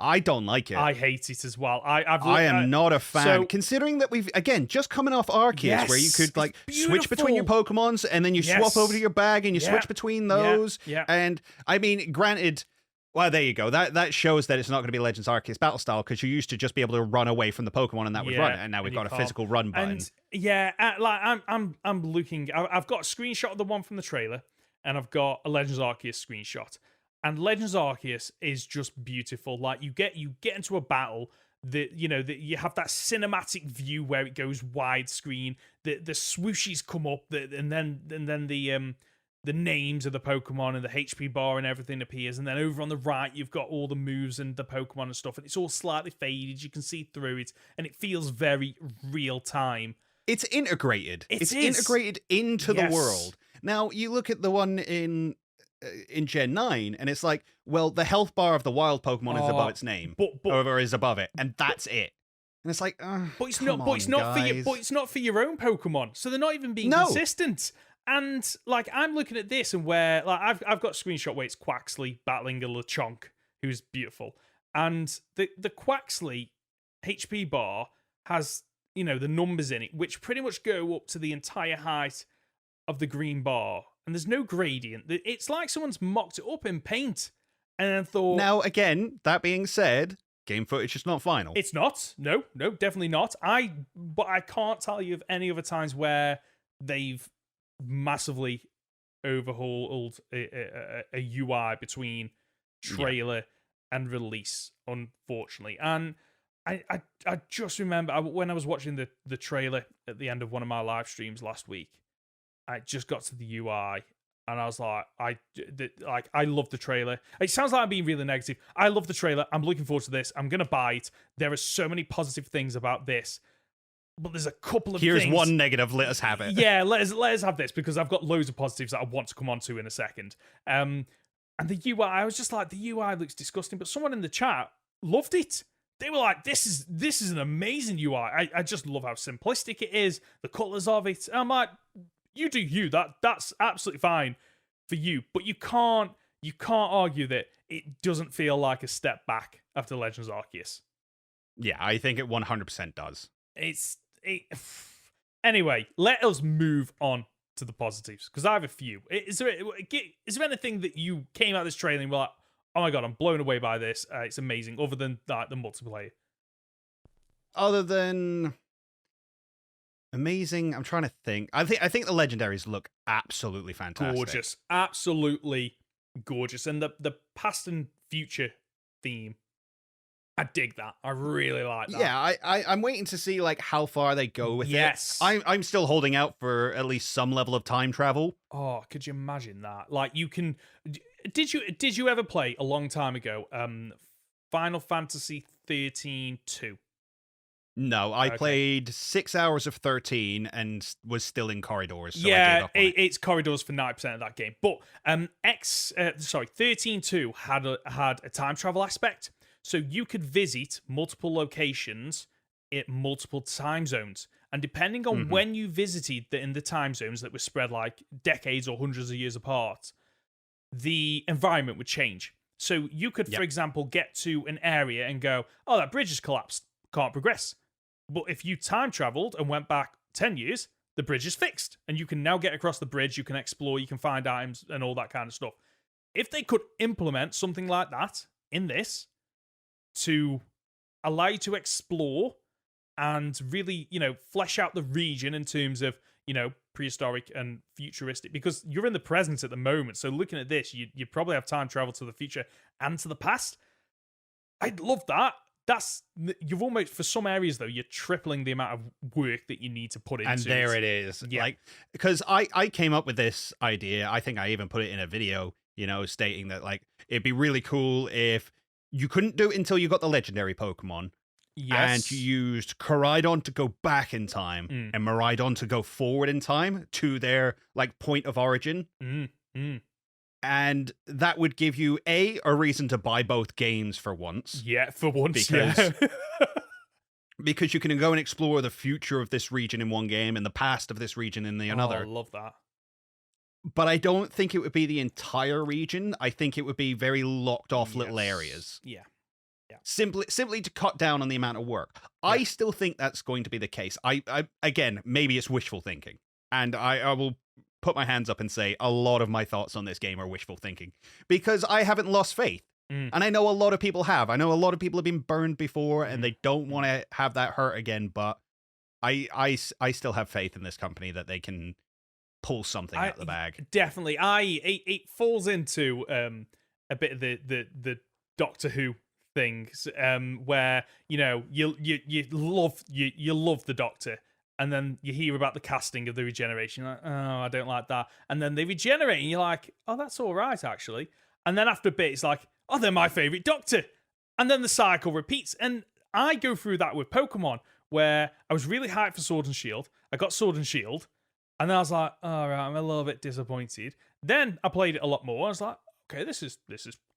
I don't like it. I hate it as well. I am not a fan. Considering that we've, again, just coming off Arceus, where you could like switch between your Pokemons and then you swap over to your bag and you switch between those. Yeah. And I mean, granted, well, there you go. That shows that it's not going to be Legends Arceus battle style, because you used to just be able to run away from the Pokemon and that would run it, and now we've got a physical run button. And like I'm looking. I've got a screenshot of the one from the trailer, and I've got a Legends Arceus screenshot. And Legends Arceus is just beautiful. Like you get into a battle that that you have that cinematic view where it goes widescreen. The swooshes come up, and then the names of the Pokemon and the HP bar and everything appears. And then over on the right, you've got all the moves and the Pokemon and stuff, and it's all slightly faded. You can see through it, and it feels very real time. It's integrated. It's integrated into the world. Now you look at the one in Gen 9, and it's like, well, the health bar of the wild Pokemon is above its name, or is above it, and that's it. And it's like, but it's not for your own Pokemon, so they're not even being consistent. And like, I'm looking at this, and where like I've got a screenshot where it's Quaxley battling a Lechonk, who's beautiful, and the Quaxley HP bar has the numbers in it, which pretty much go up to the entire height of the green bar. And there's no gradient. It's like someone's mocked it up in paint and then thought... Now, again, that being said, game footage is not final. It's not. No, definitely not. But I can't tell you of any other times where they've massively overhauled a UI between trailer and release, unfortunately. And I just remember when I was watching the trailer at the end of one of my live streams last week, I just got to the UI and I was like, I love the trailer. It sounds like I'm being really negative. I love the trailer. I'm looking forward to this. I'm gonna buy it. There are so many positive things about this, but there's a couple of Here's things. one negative. Let us have it. Yeah, let us have this because I've got loads of positives that I want to come on to in a second. And the UI, I was just like, the UI looks disgusting, but someone in the chat loved it. They were like, this is an amazing UI. I just love how simplistic it is, the colors of it. And I'm like, you do you. That's absolutely fine for you. But you can't argue that it doesn't feel like a step back after Legends Arceus. Yeah, I think it 100% does. Anyway, let us move on to the positives because I have a few. Is there anything that you came out of this trailer and were like, oh my god, I'm blown away by this. It's amazing. Other than the multiplayer. Other than amazing, I'm trying to think. I think the legendaries look absolutely fantastic. Gorgeous, absolutely gorgeous, and the past and future theme. I dig that. I really like that. Yeah, I'm waiting to see like how far they go with it. I'm still holding out for at least some level of time travel. Oh, could you imagine that? Like you can. Did you ever play a long time ago? Final Fantasy 13-2. No, I played 6 hours of 13 and was still in corridors. So yeah, it's corridors for 90% of that game. But 13-2 had a time travel aspect. So you could visit multiple locations at multiple time zones. And depending on when you visited in the time zones that were spread like decades or hundreds of years apart, the environment would change. So you could, for example, get to an area and go, oh, that bridge has collapsed. Can't progress. But if you time traveled and went back 10 years, the bridge is fixed. And you can now get across the bridge. You can explore. You can find items and all that kind of stuff. If they could implement something like that in this, to allow you to explore and really, flesh out the region in terms of, prehistoric and futuristic, because you're in the present at the moment. So looking at this, you probably have time travel to the future and to the past. I'd love that. You've almost, for some areas though, you're tripling the amount of work that you need to put into it. And there it is. Yeah. Like, because I came up with this idea. I think I even put it in a video, stating that like it'd be really cool if you couldn't do it until you got the legendary Pokemon. Yes. And you used Koraidon to go back in time and Miraidon to go forward in time to their like point of origin. And that would give you a reason to buy both games for once. Yeah, for once. Because, because you can go and explore the future of this region in one game and the past of this region in the another. I love that. But I don't think it would be the entire region. I think it would be very locked off little areas. Yeah. Simply to cut down on the amount of work. Yeah. I still think that's going to be the case. I again, maybe it's wishful thinking. And I will put my hands up and say a lot of my thoughts on this game are wishful thinking. Because I haven't lost faith. And I know a lot of people have. I know a lot of people have been burned before and they don't want to have that hurt again. But I still have faith in this company that they can pull something out of the bag. Definitely. It falls into a bit of the Doctor Who things where you love the Doctor, and then you hear about the casting of the regeneration, you're like, oh, I don't like that, and then they regenerate and you're like, oh, that's all right actually, and then after a bit it's like, oh, they're my favorite Doctor, and then the cycle repeats. And I go through that with Pokemon, where I was really hyped for Sword and Shield. I got Sword and Shield, and then I was like, all right, I'm a little bit disappointed. Then I played it a lot more. I was like, okay, this is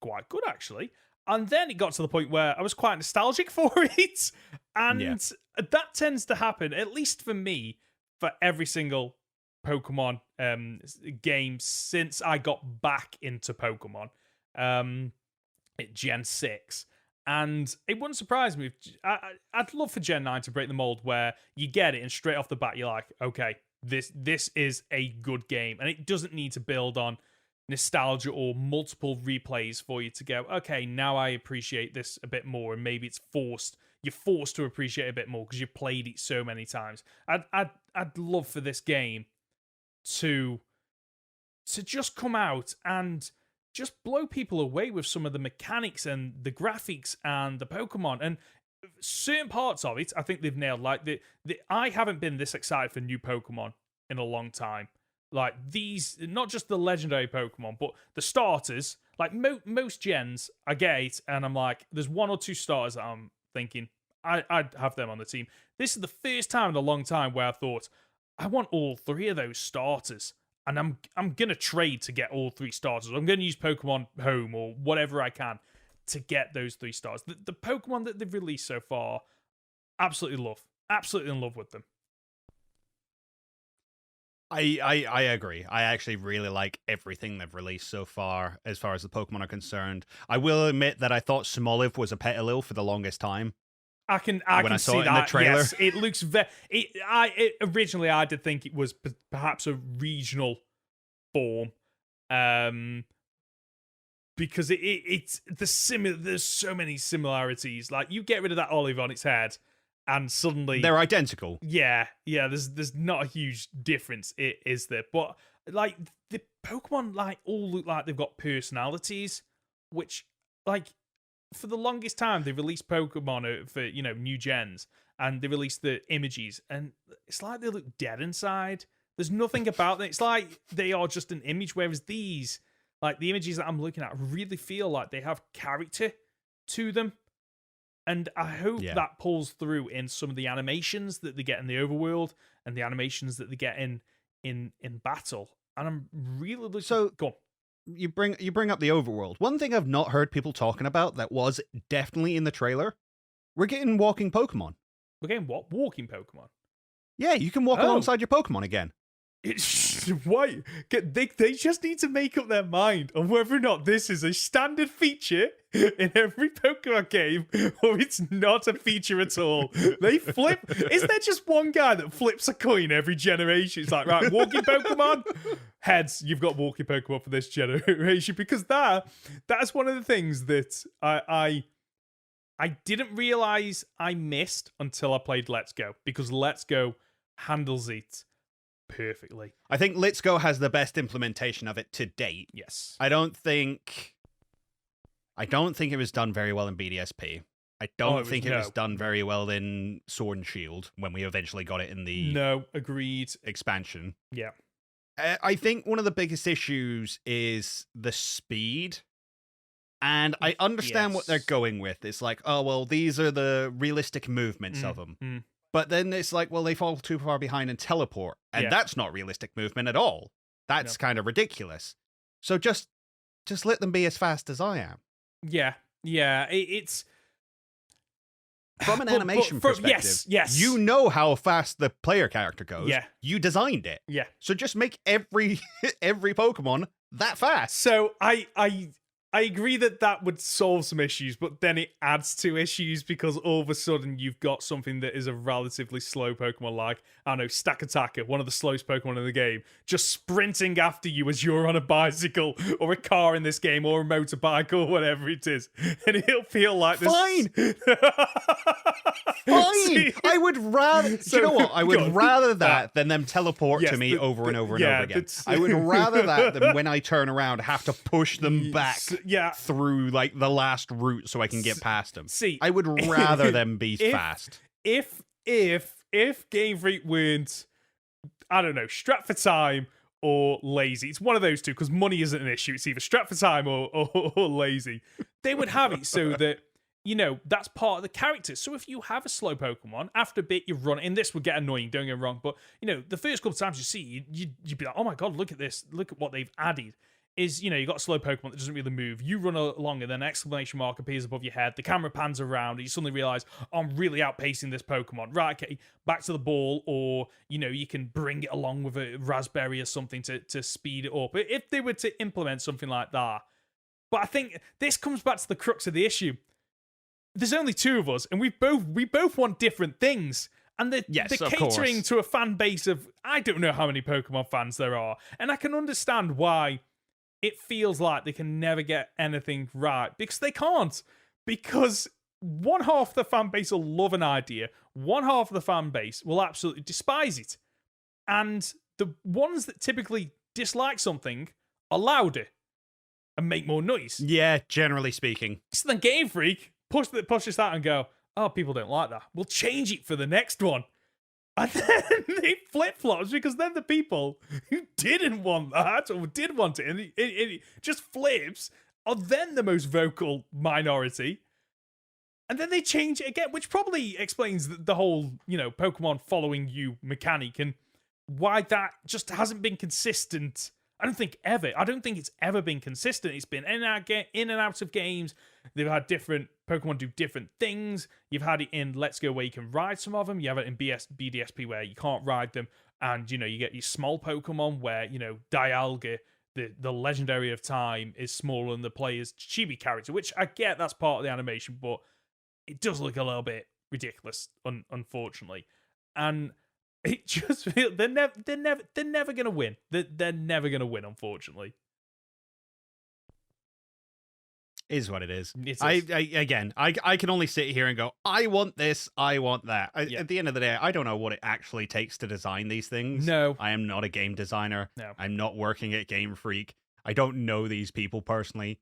quite good actually. And then it got to the point where I was quite nostalgic for it. And that tends to happen, at least for me, for every single Pokemon game since I got back into Pokemon at Gen 6. And it wouldn't surprise me. I'd love for Gen 9 to break the mold where you get it and straight off the bat you're like, okay, this is a good game. And it doesn't need to build on nostalgia or multiple replays for you to go, okay, now I appreciate this a bit more, and maybe you're forced to appreciate it a bit more because you've played it so many times. I'd love for this game to just come out and just blow people away with some of the mechanics and the graphics and the Pokemon. And certain parts of it, I think they've nailed. Like, I haven't been this excited for new Pokemon in a long time. Like, these, not just the legendary Pokemon, but the starters. Like, most gens, I get it, and I'm like, there's one or two starters that I'm thinking, I'd have them on the team. This is the first time in a long time where I thought, I want all three of those starters. And I'm going to trade to get all three starters. I'm going to use Pokemon Home or whatever I can to get those three stars. The Pokemon that they've released so far, absolutely love. Absolutely in love with them. I agree. I actually really like everything they've released so far as the Pokemon are concerned. I will admit that I thought Smoliv was a Petilil for the longest time. I can when I see saw it that. in the trailer. Yes, it looks originally I did think it was perhaps a regional form, because it's there's so many similarities. Like, you get rid of that olive on its head, and suddenly they're identical. Yeah. There's not a huge difference, is there? But like, the Pokemon like all look like they've got personalities, which, like, for the longest time, they released Pokemon for, new gens, and they released the images, and it's like they look dead inside. There's nothing about them. It's like they are just an image, whereas these, like, the images that I'm looking at, really feel like they have character to them. And I hope that pulls through in some of the animations that they get in the overworld and the animations that they get in battle. And I'm really looking... So, go on. You bring up the overworld. One thing I've not heard people talking about that was definitely in the trailer, we're getting walking Pokemon. We're getting what? Walking Pokemon? Yeah, you can walk alongside your Pokemon again. Why? They just need to make up their mind on whether or not this is a standard feature in every Pokemon game, or it's not a feature at all. They flip. Is there just one guy that flips a coin every generation? It's like, right, walking Pokemon, heads. You've got walking Pokemon for this generation, because that's one of the things that I didn't realize I missed until I played Let's Go, because Let's Go handles it perfectly. I think Let's Go has the best implementation of it to date. Yes. I don't think it was done very well in BDSP. I don't think it was done very well in Sword and Shield when we eventually got it in the agreed expansion. Yeah. I think one of the biggest issues is the speed. And I understand what they're going with. It's like, oh, well, these are the realistic movements of them. But then it's like, well, they fall too far behind and teleport. And that's not realistic movement at all. That's kind of ridiculous. So just let them be as fast as I am. Yeah. It's... From an animation perspective, yes. You know how fast the player character goes. Yeah. You designed it. Yeah. So just make every Pokemon that fast. So I agree that would solve some issues, but then it adds to issues, because all of a sudden you've got something that is a relatively slow Pokemon, like, I don't know, Stack Attacker, one of the slowest Pokemon in the game, just sprinting after you as you're on a bicycle or a car in this game, or a motorbike or whatever it is, and it'll feel like this. Fine. Fine. I would rather. Do you know what? I would rather that than them teleport to me over and over and over again. I would rather that than when I turn around have to push them back. Through like the last route so I can get past them. See, I would rather them be fast. If Game Freak weren't, I don't know, strapped for time or lazy, it's one of those two, because money isn't an issue. It's either strapped for time or lazy. They would have it so that, that's part of the character. So if you have a slow Pokemon, after a bit you run, and this would get annoying, don't get me wrong, but the first couple of times you see, you'd be like, oh my god, look at this, look at what they've added. Is, you got a slow Pokemon that doesn't really move. You run along, and then an exclamation mark appears above your head. The camera pans around, and you suddenly realize, I'm really outpacing this Pokemon. Right, okay, back to the ball, or, you can bring it along with a raspberry or something to speed it up. If they were to implement something like that. But I think this comes back to the crux of the issue. There's only two of us, and we both want different things. And they're catering to a fan base of, I don't know how many Pokemon fans there are. And I can understand why it feels like they can never get anything right, because they can't. Because one half of the fan base will love an idea, one half of the fan base will absolutely despise it. And the ones that typically dislike something are louder. and make more noise. Yeah, generally speaking. So then Game Freak push this out and go, oh, people don't like that. We'll change it for the next one. And then it flip-flops because then the people who didn't want that or did want it, and it just flips, are then the most vocal minority. And then they change it again, which probably explains the whole, Pokemon following you mechanic and why that just hasn't been consistent. I don't think it's ever been consistent. It's been in and out of games. They've had different Pokemon do different things. You've had it in Let's Go where you can ride some of them. You have it in BDSP where you can't ride them. And, you get your small Pokemon where, Dialga, the legendary of time, is smaller than the player's chibi character, which I get that's part of the animation, but it does look a little bit ridiculous, unfortunately. And it just feels they're never gonna win. They're never gonna win, unfortunately. Is what it is. I can only sit here and go, I want this, I want that. At the end of the day, I don't know what it actually takes to design these things. No. I am not a game designer. No. I'm not working at Game Freak. I don't know these people personally.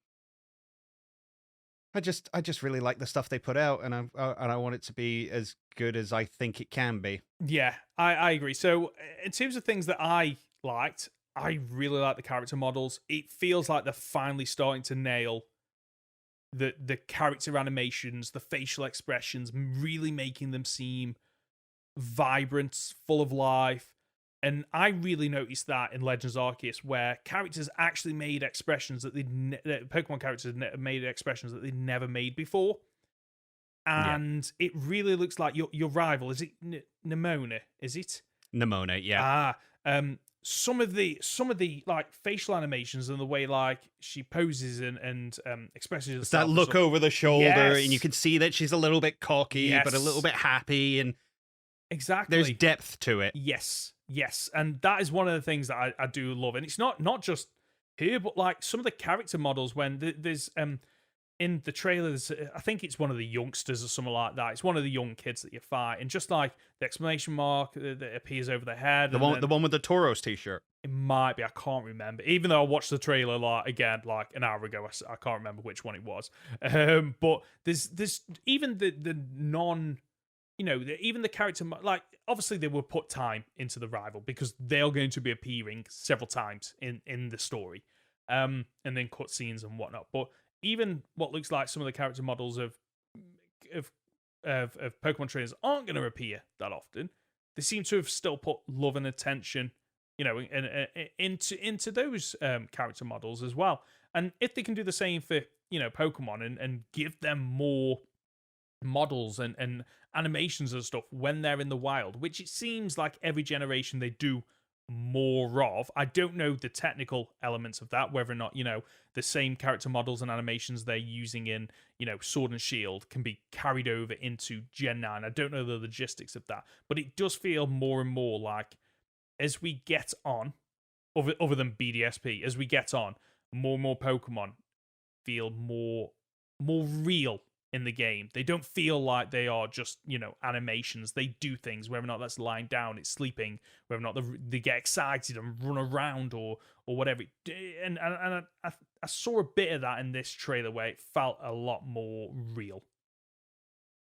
I just really like the stuff they put out, and I want it to be as good as I think it can be. Yeah, I agree. So in terms of things that I liked, I really like the character models. It feels like they're finally starting to nail the character animations, the facial expressions, really making them seem vibrant, full of life. And I really noticed that in Legends Arceus, where characters actually made expressions that Pokemon characters made expressions that they'd never made before. And it really looks like your rival, is it Nimona? Is it Nimona? Yeah. Some of the like facial animations and the way like she poses and expresses herself. It's that look over the shoulder, and you can see that she's a little bit cocky, but a little bit happy, and exactly there's depth to it. Yes, and that is one of the things that I do love, and it's not just here, but like some of the character models when there's in the trailers, I think it's one of the youngsters or something like that. It's one of the young kids that you fight, and just like the exclamation mark that appears over the head, the one with the Tauros t-shirt. It might be, I can't remember. Even though I watched the trailer like an hour ago, I can't remember which one it was. But there's even the non. Even the character, like, obviously they will put time into the rival because they're going to be appearing several times in the story, and then cutscenes and whatnot. But even what looks like some of the character models of Pokemon trainers aren't going to appear that often. They seem to have still put love and attention, into those character models as well. And if they can do the same for Pokemon and give them more models and animations and stuff when they're in the wild, which it seems like every generation they do more of. I don't know the technical elements of that, whether or not the same character models and animations they're using in Sword and Shield can be carried over into Gen 9. I don't know the logistics of that, but it does feel more and more like as we get on, other than BDSP, as we get on, more and more Pokemon feel more real in the game. They don't feel like they are just, animations. They do things, whether or not that's lying down, it's sleeping, whether or not they get excited and run around or whatever. And I saw a bit of that in this trailer where it felt a lot more real.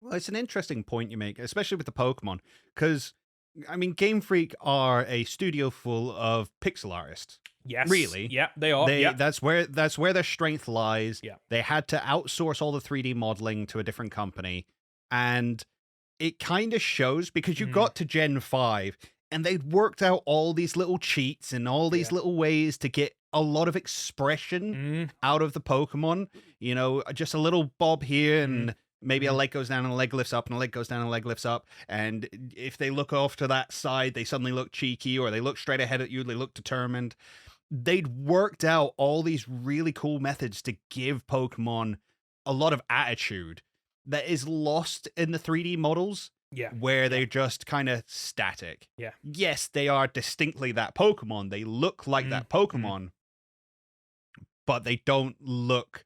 Well, it's an interesting point you make, especially with the Pokemon, because, Game Freak are a studio full of pixel artists. Yes. Really? Yeah, they are. That's where their strength lies. Yeah. They had to outsource all the 3D modeling to a different company. And it kind of shows because you got to Gen 5 and they'd worked out all these little cheats and all these little ways to get a lot of expression out of the Pokemon. Just a little bob here and maybe a leg goes down and a leg lifts up and a leg goes down and a leg lifts up. And if they look off to that side, they suddenly look cheeky, or they look straight ahead at you, they look determined. They'd worked out all these really cool methods to give Pokemon a lot of attitude that is lost in the 3D models, where they're just kind of static. Yeah. Yes, they are distinctly that Pokemon. They look like that Pokemon, but they don't look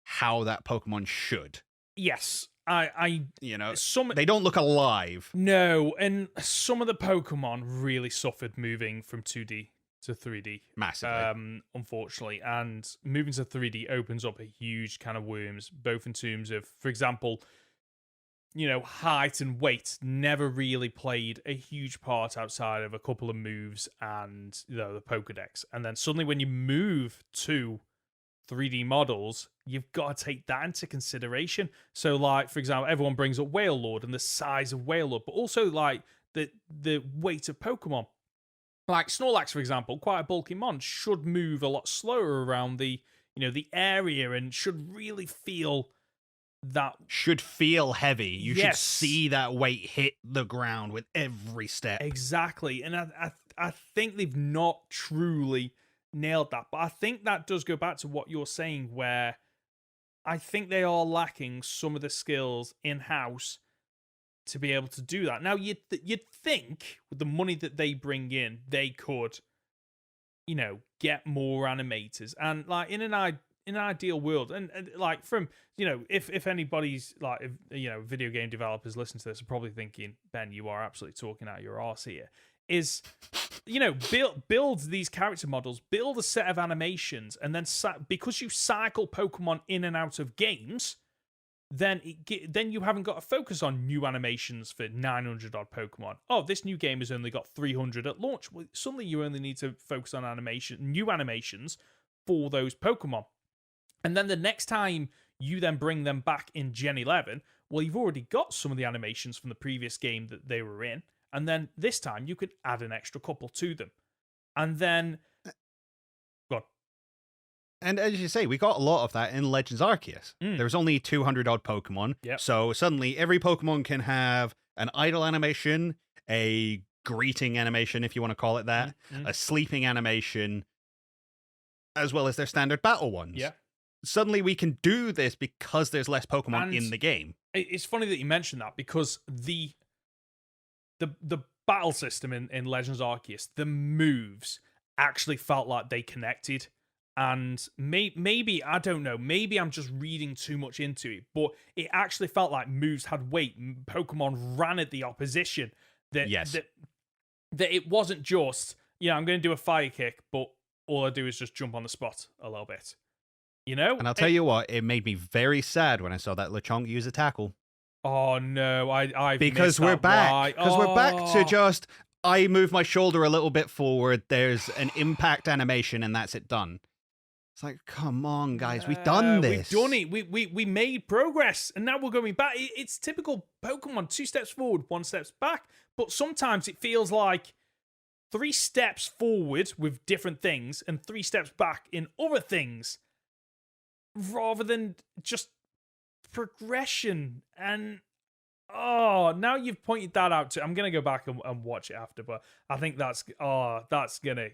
how that Pokemon should. Yes. They don't look alive. No, and some of the Pokemon really suffered moving from 2D to 3D. Massively. Unfortunately. And moving to 3D opens up a huge can of worms, both in terms of, for example, height and weight never really played a huge part outside of a couple of moves and the Pokedex. And then suddenly when you move to 3D models, you've got to take that into consideration. So, like, for example, everyone brings up Whale Lord and the size of Whale Lord, but also, like, the weight of Pokemon. Like, Snorlax, for example, quite a bulky mon, should move a lot slower around the area and should really feel that... Should feel heavy. You should see that weight hit the ground with every step. Exactly. And I think they've not truly nailed that. But I think that does go back to what you're saying, where I think they are lacking some of the skills in-house to be able to do that. Now, you'd think with the money that they bring in, they could, get more animators. And, like, in an ideal world, and like, from, if anybody's, like, video game developers listen to this are probably thinking, Ben, you are absolutely talking out your arse here, is... build these character models, build a set of animations, and then because you cycle Pokemon in and out of games, then you haven't got to focus on new animations for 900 odd Pokemon. Oh, this new game has only got 300 at launch. Well, suddenly you only need to focus on new animations for those Pokemon. And then the next time you then bring them back in Gen 11, well, you've already got some of the animations from the previous game that they were in. And then this time you could add an extra couple to them. And then... God. And as you say, we got a lot of that in Legends Arceus. There's only 200 odd Pokemon. Yep. So suddenly every Pokemon can have an idle animation, a greeting animation, if you want to call it that, a sleeping animation, as well as their standard battle ones. Yeah. Suddenly we can do this because there's less Pokemon in the game. It's funny that you mentioned that, because the battle system in Legends Arceus, the moves actually felt like they connected. And maybe, I don't know, maybe I'm just reading too much into it, but it actually felt like moves had weight. Pokemon ran at the opposition. That it wasn't just, I'm going to do a fire kick, but all I do is just jump on the spot a little bit. And I'll tell you what, it made me very sad when I saw that Lechonk use a tackle. Oh no, I because we're back. Because we're back to just, I move my shoulder a little bit forward, there's an impact animation, and that's it done. It's like, come on, guys, we've done this. We've done it. We made progress, and now we're going back. It's typical Pokemon: 2 steps forward, 1 step back. But sometimes it feels like 3 steps forward with different things, and 3 steps back in other things, rather than just progression. And now you've pointed that out I'm gonna go back and watch it after, but I think that's gonna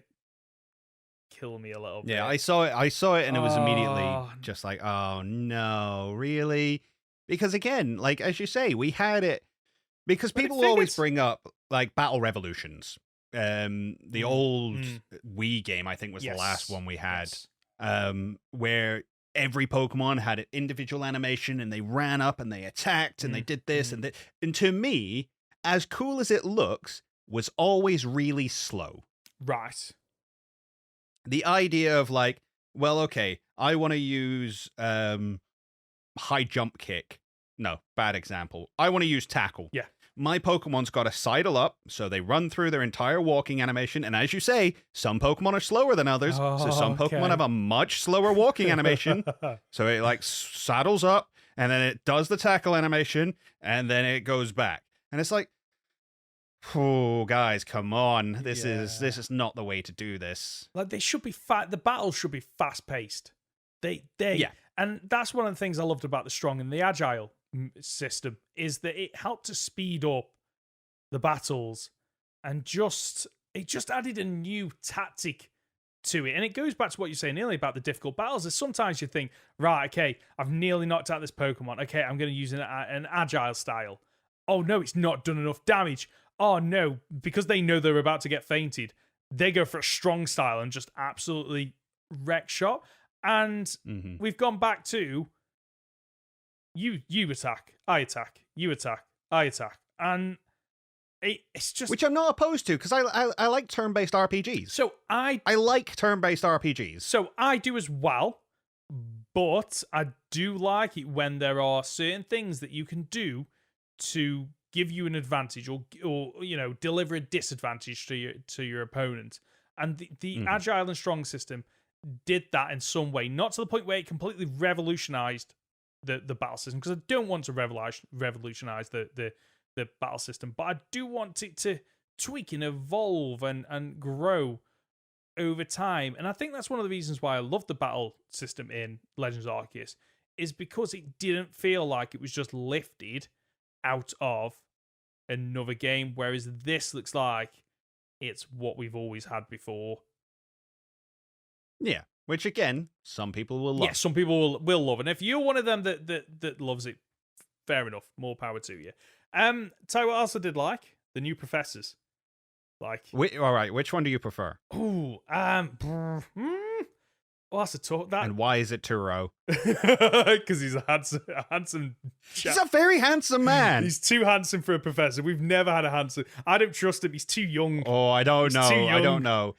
kill me a little bit. Yeah, I saw it and it was immediately just like, oh no, really? Because again, like, as you say, we had it because people always bring up like Battle Revolutions. The old Wii game, I think, was the last one we had. Where every Pokemon had an individual animation, and they ran up and they attacked and they did this and that. And to me, as cool as it looks, was always really slow. Right. The idea of like, well, okay, I want to use high jump kick. No, bad example. I want to use tackle. Yeah. My Pokemon's got to sidle up, so they run through their entire walking animation. And as you say, some Pokemon are slower than others. So some Pokemon have a much slower walking animation. So it like saddles up, and then it does the tackle animation, and then it goes back. And it's like, oh, guys, come on. This is not the way to do this. Like, they should be the battles should be fast paced. And that's one of the things I loved about the strong and the agile system, is that it helped to speed up the battles, and it just added a new tactic to it. And it goes back to what you're saying earlier about the difficult battles, is sometimes you think, right, okay, I've nearly knocked out this Pokemon, okay, I'm going to use an agile style. Oh no, it's not done enough damage. Oh no, because they know they're about to get fainted, they go for a strong style and just absolutely wreck shot. And we've gone back to you attack, I attack, you attack, I attack. And it's just which I'm not opposed to because I like turn-based RPGs. so I like turn-based RPGs. So I do as well, but I do like it when there are certain things that you can do to give you an advantage or deliver a disadvantage to your opponent. And the agile and strong system did that in some way, not to the point where it completely revolutionized the battle system, because I don't want to revolutionize the battle system, but I do want it to tweak and evolve and grow over time. And I think that's one of the reasons why I love the battle system in Legends Arceus, is because it didn't feel like it was just lifted out of another game, whereas this looks like it's what we've always had before. Yeah, which again, some people will love. Yeah, some people will love, and if you're one of them that loves it, fair enough, more power to you. Tell you what else I did like, the new professors. Like, all right, which one do you prefer? Well, that's a talk that. And why is it Turo? Because he's a handsome chap. He's a very handsome man. He's too handsome for a professor. We've never had a handsome. I don't trust him. He's too young. Oh, I don't know.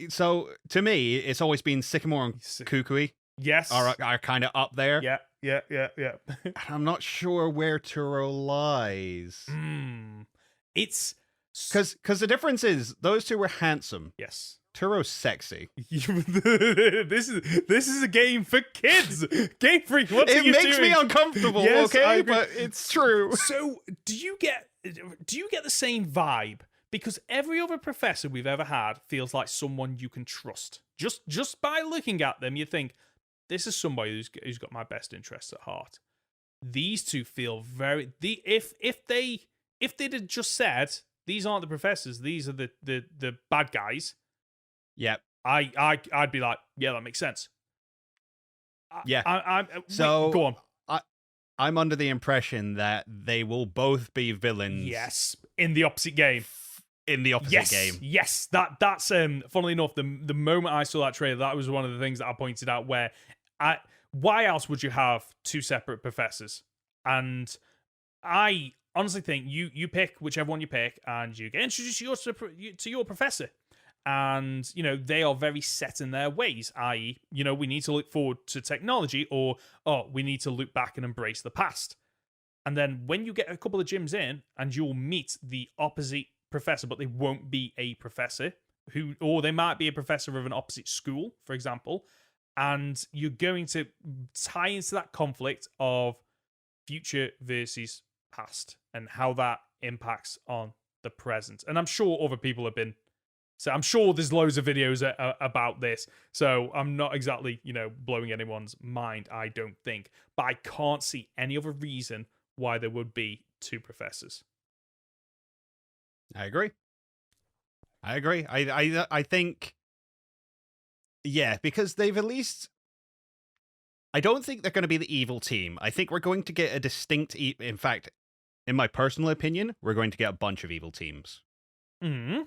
So to me, it's always been Sycamore and Kukui. Yes, are kind of up there. Yeah. I'm not sure where Turo lies. It's because the difference is those two were handsome. Yes. Turo's sexy. This is a game for kids. Game Freak. What it makes me uncomfortable. Yes, okay, but it's true. So, do you get the same vibe? Because every other professor we've ever had feels like someone you can trust. Just by looking at them, you think this is somebody who's got my best interests at heart. These two feel very. If they'd have just said these aren't the professors, these are the bad guys. Yep. I'd be like, yeah, that makes sense. Yeah. So go on. I'm under the impression that they will both be villains. Yes, in the opposite game. In the opposite game. Yes. That's funnily enough, the moment I saw that trailer, that was one of the things that I pointed out. Where why else would you have two separate professors? And I honestly think you pick whichever one you pick, and you get introduced to your professor. And, they are very set in their ways, i.e., we need to look forward to technology, or, we need to look back and embrace the past. And then when you get a couple of gyms in, and you'll meet the opposite professor, but they won't be a professor, or they might be a professor of an opposite school, for example, and you're going to tie into that conflict of future versus past, and how that impacts on the present. And I'm sure other people have been... So I'm sure there's loads of videos about this. So I'm not exactly, blowing anyone's mind, I don't think. But I can't see any other reason why there would be two professors. I agree. I think, yeah, because they've at least... I don't think they're going to be the evil team. I think we're going to get a distinct... In fact, in my personal opinion, we're going to get a bunch of evil teams. Mm-hmm.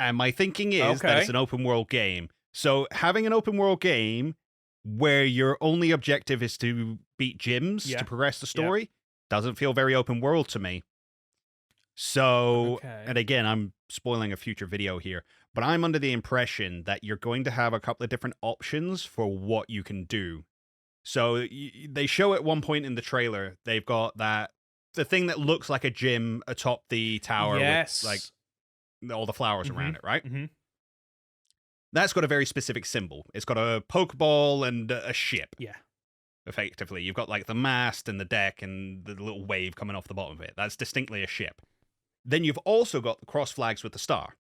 And my thinking is that it's an open world game. So having an open world game where your only objective is to beat gyms to progress the story doesn't feel very open world to me. So, and again, I'm spoiling a future video here, but I'm under the impression that you're going to have a couple of different options for what you can do. So they show at one point in the trailer, they've got the thing that looks like a gym atop the tower with like all the flowers around it, right? Mm-hmm. That's got a very specific symbol. It's got a Pokeball and a ship. Yeah. Effectively. You've got like the mast and the deck and the little wave coming off the bottom of it. That's distinctly a ship. Then you've also got the cross flags with the star.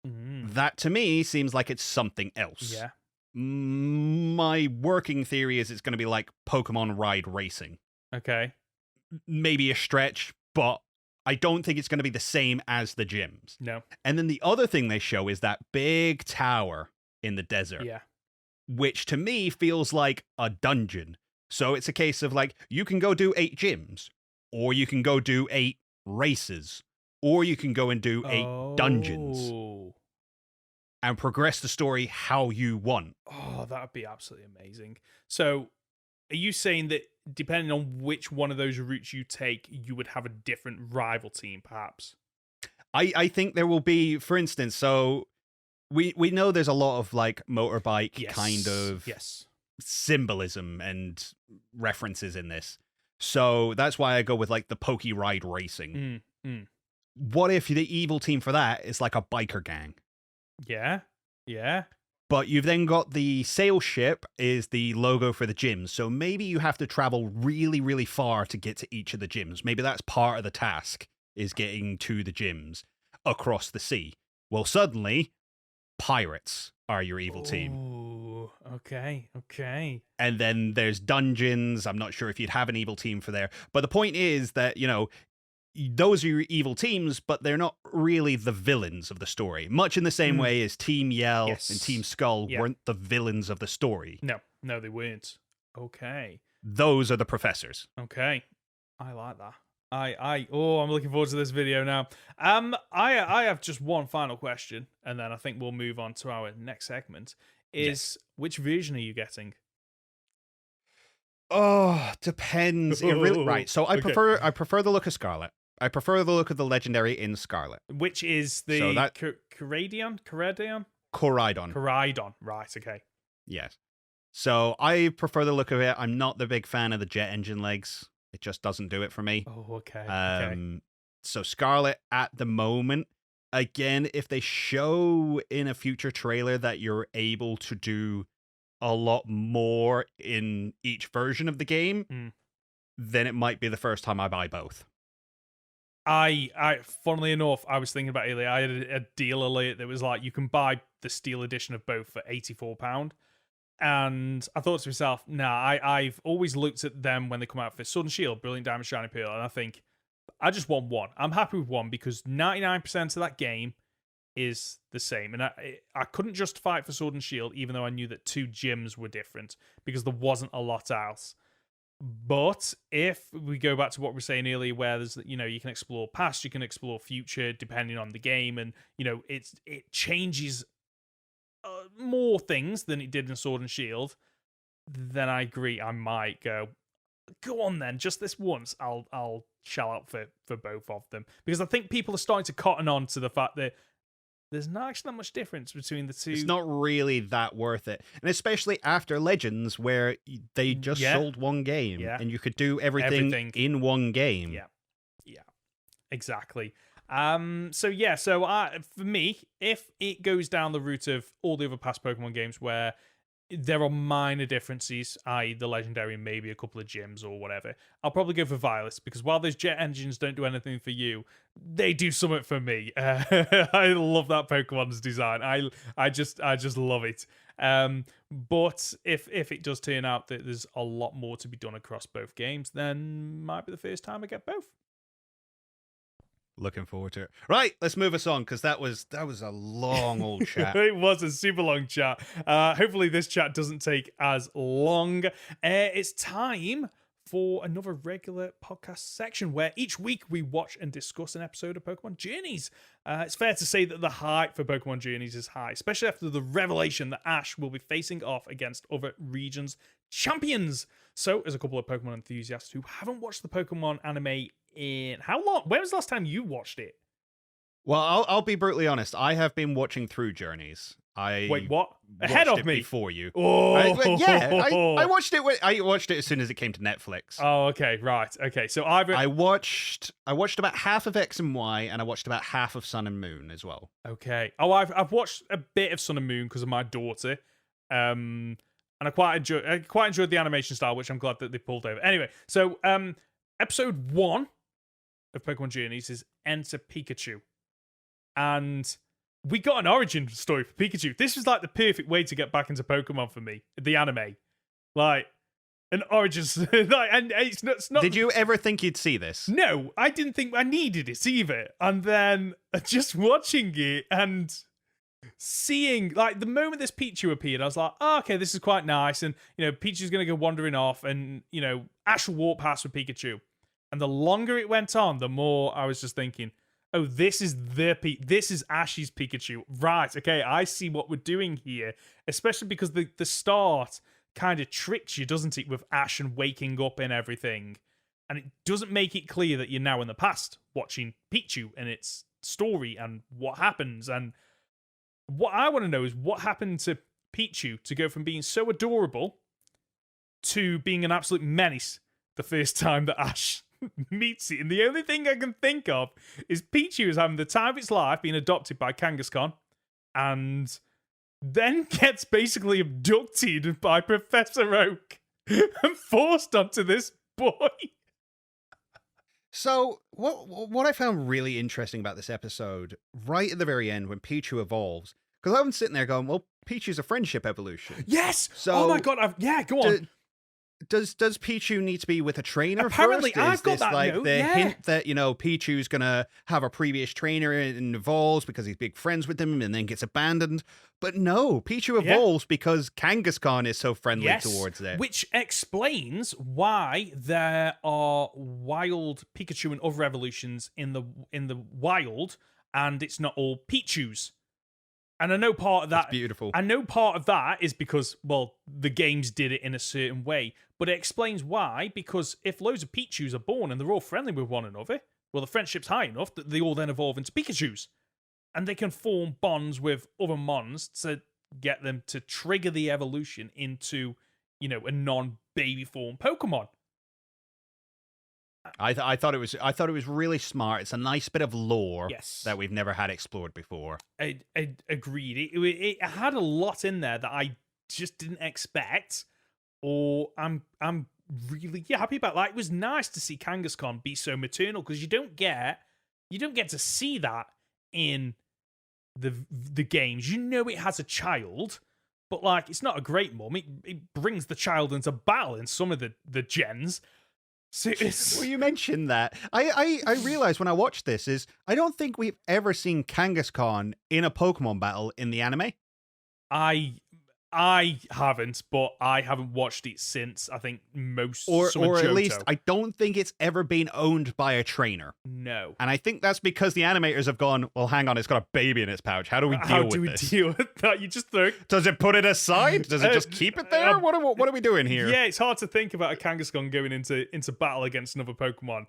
Mm. That to me seems like it's something else. Yeah. My working theory is it's going to be like Pokemon Ride Racing. Okay. Maybe a stretch, but I don't think it's going to be the same as the gyms. No. And then the other thing they show is that big tower in the desert. Yeah. Which to me feels like a dungeon. So it's a case of like, you can go do 8 gyms, or you can go do 8 races, or you can go and do 8 dungeons and progress the story how you want. Oh, that would be absolutely amazing. So are you saying that depending on which one of those routes you take, you would have a different rival team, perhaps? I think there will be, for instance, so we know there's a lot of like motorbike kind of symbolism and references in this. So that's why I go with like the Pokey Ride Racing. What if the evil team for that is like a biker gang? Yeah. But you've then got the sail ship is the logo for the gyms. So maybe you have to travel really, really far to get to each of the gyms. Maybe that's part of the task, is getting to the gyms across the sea. Well, suddenly, pirates are your evil team. Ooh, okay. And then there's dungeons. I'm not sure if you'd have an evil team for there. But the point is that, you know, those are your evil teams, but they're not really the villains of the story. Much in the same way as Team Yell and Team Skull weren't the villains of the story. No, they weren't. Okay. Those are the professors. Okay. I like that. I'm looking forward to this video now. I have just one final question, and then I think we'll move on to our next segment. Which version are you getting? Oh, depends. It really, right. So I prefer the look of Scarlet. I prefer the look of the legendary in Scarlet. Which is the Coridon? Coridon. Right, okay. Yes. So I prefer the look of it. I'm not the big fan of the jet engine legs. It just doesn't do it for me. Oh, okay. So Scarlet at the moment, again, if they show in a future trailer that you're able to do a lot more in each version of the game, then it might be the first time I buy both. Funnily enough, I was thinking about earlier, I had a deal alert that was like, you can buy the steel edition of both for £84. And I thought to myself, I've always looked at them when they come out for Sword and Shield, Brilliant Diamond, Shining Pearl, and I think, I just want one. I'm happy with one because 99% of that game is the same. And I couldn't justify it for Sword and Shield, even though I knew that 2 gyms were different, because there wasn't a lot else. But if we go back to what we were saying earlier, where there's, you can explore past, you can explore future, depending on the game, and it changes more things than it did in Sword and Shield, then I agree. I might go on then, just this once. I'll shell out for both of them, because I think people are starting to cotton on to the fact that there's not actually that much difference between the two. It's not really that worth it. And especially after Legends, where they just sold one game and you could do everything in one game. Yeah, exactly. So for me, if it goes down the route of all the other past Pokemon games where there are minor differences, i.e. the legendary and maybe a couple of gyms or whatever, I'll probably go for Violet, because while those jet engines don't do anything for you, they do something for me. I love that Pokemon's design. I just love it. But if it does turn out that there's a lot more to be done across both games, then might be the first time I get both. Looking forward to it. Right, let's move us on, because that was a long old chat. It was a super long chat. Hopefully this chat doesn't take as long. It's time for another regular podcast section where each week we watch and discuss an episode of Pokemon Journeys. It's fair to say that the hype for Pokemon Journeys is high, especially after the revelation that Ash will be facing off against other regions' champions. So, as a couple of Pokemon enthusiasts who haven't watched the Pokemon anime in how long? When was the last time you watched it? Well, I'll be brutally honest. I have been watching through Journeys. Wait, what? Ahead of me before you. Oh, I watched it. I watched it as soon as it came to Netflix. Oh, okay, right, okay. So I watched about half of X and Y, and I watched about half of Sun and Moon as well. Okay. Oh, I've watched a bit of Sun and Moon because of my daughter. And I quite enjoyed the animation style, which I'm glad that they pulled over. Anyway, so episode 1 of Pokemon Journeys is Enter Pikachu. And we got an origin story for Pikachu. This was like the perfect way to get back into Pokemon for me, the anime. Like, an origin like, and it's not. Did you ever think you'd see this? No, I didn't think I needed it either. And then just watching it and seeing, like, the moment this Pichu appeared, I was like, oh, okay, this is quite nice. And, Pichu's going to go wandering off, and, Ash will walk past with Pikachu. And the longer it went on, the more I was just thinking, oh, this is Ash's Pikachu. Right, okay, I see what we're doing here. Especially because the start kind of tricks you, doesn't it, with Ash and waking up and everything. And it doesn't make it clear that you're now in the past watching Pichu and its story and what happens. And what I want to know is what happened to Pichu to go from being so adorable to being an absolute menace the first time that Ash meets it. And the only thing I can think of is Pichu is having the time of its life being adopted by Kangaskhan and then gets basically abducted by Professor Oak and forced onto this boy. So, what I found really interesting about this episode, right at the very end when Pichu evolves, because I'm sitting there going, well, Pichu's a friendship evolution. Yes! So oh my god, go on. Does Pichu need to be with a trainer Apparently, first? I've got this that like note, the yeah. hint that, Pichu's gonna have a previous trainer and evolves because he's big friends with him and then gets abandoned? But no, Pichu evolves because Kangaskhan is so friendly towards it. Which explains why there are wild Pikachu and other evolutions in the wild, and it's not all Pichus. And I know part of that. That's beautiful. I know part of that is because, well, the games did it in a certain way. But it explains why, because if loads of Pichus are born and they're all friendly with one another, well, the friendship's high enough that they all then evolve into Pikachus. And they can form bonds with other Mons to get them to trigger the evolution into, a non-baby form Pokemon. I thought it was really smart. It's a nice bit of lore Yes. that we've never had explored before. I agreed. It had a lot in there that I just didn't expect, or I'm really happy about. Like, it was nice to see Kangaskhan be so maternal because you don't get to see that in the games. It has a child, but like it's not a great mum. It brings the child into battle in some of the gens. So well, you mentioned that. I realized when I watched this is I don't think we've ever seen Kangaskhan in a Pokemon battle in the anime. I haven't, but I haven't watched it since I think most or Johto. At least I don't think it's ever been owned by a trainer. No. And I think that's because the animators have gone, well, hang on, it's got a baby in its pouch. How do we deal with that? You just throw. Does it put it aside? Does it just keep it there? What are we doing here? Yeah, it's hard to think about a Kangaskhan going into battle against another Pokemon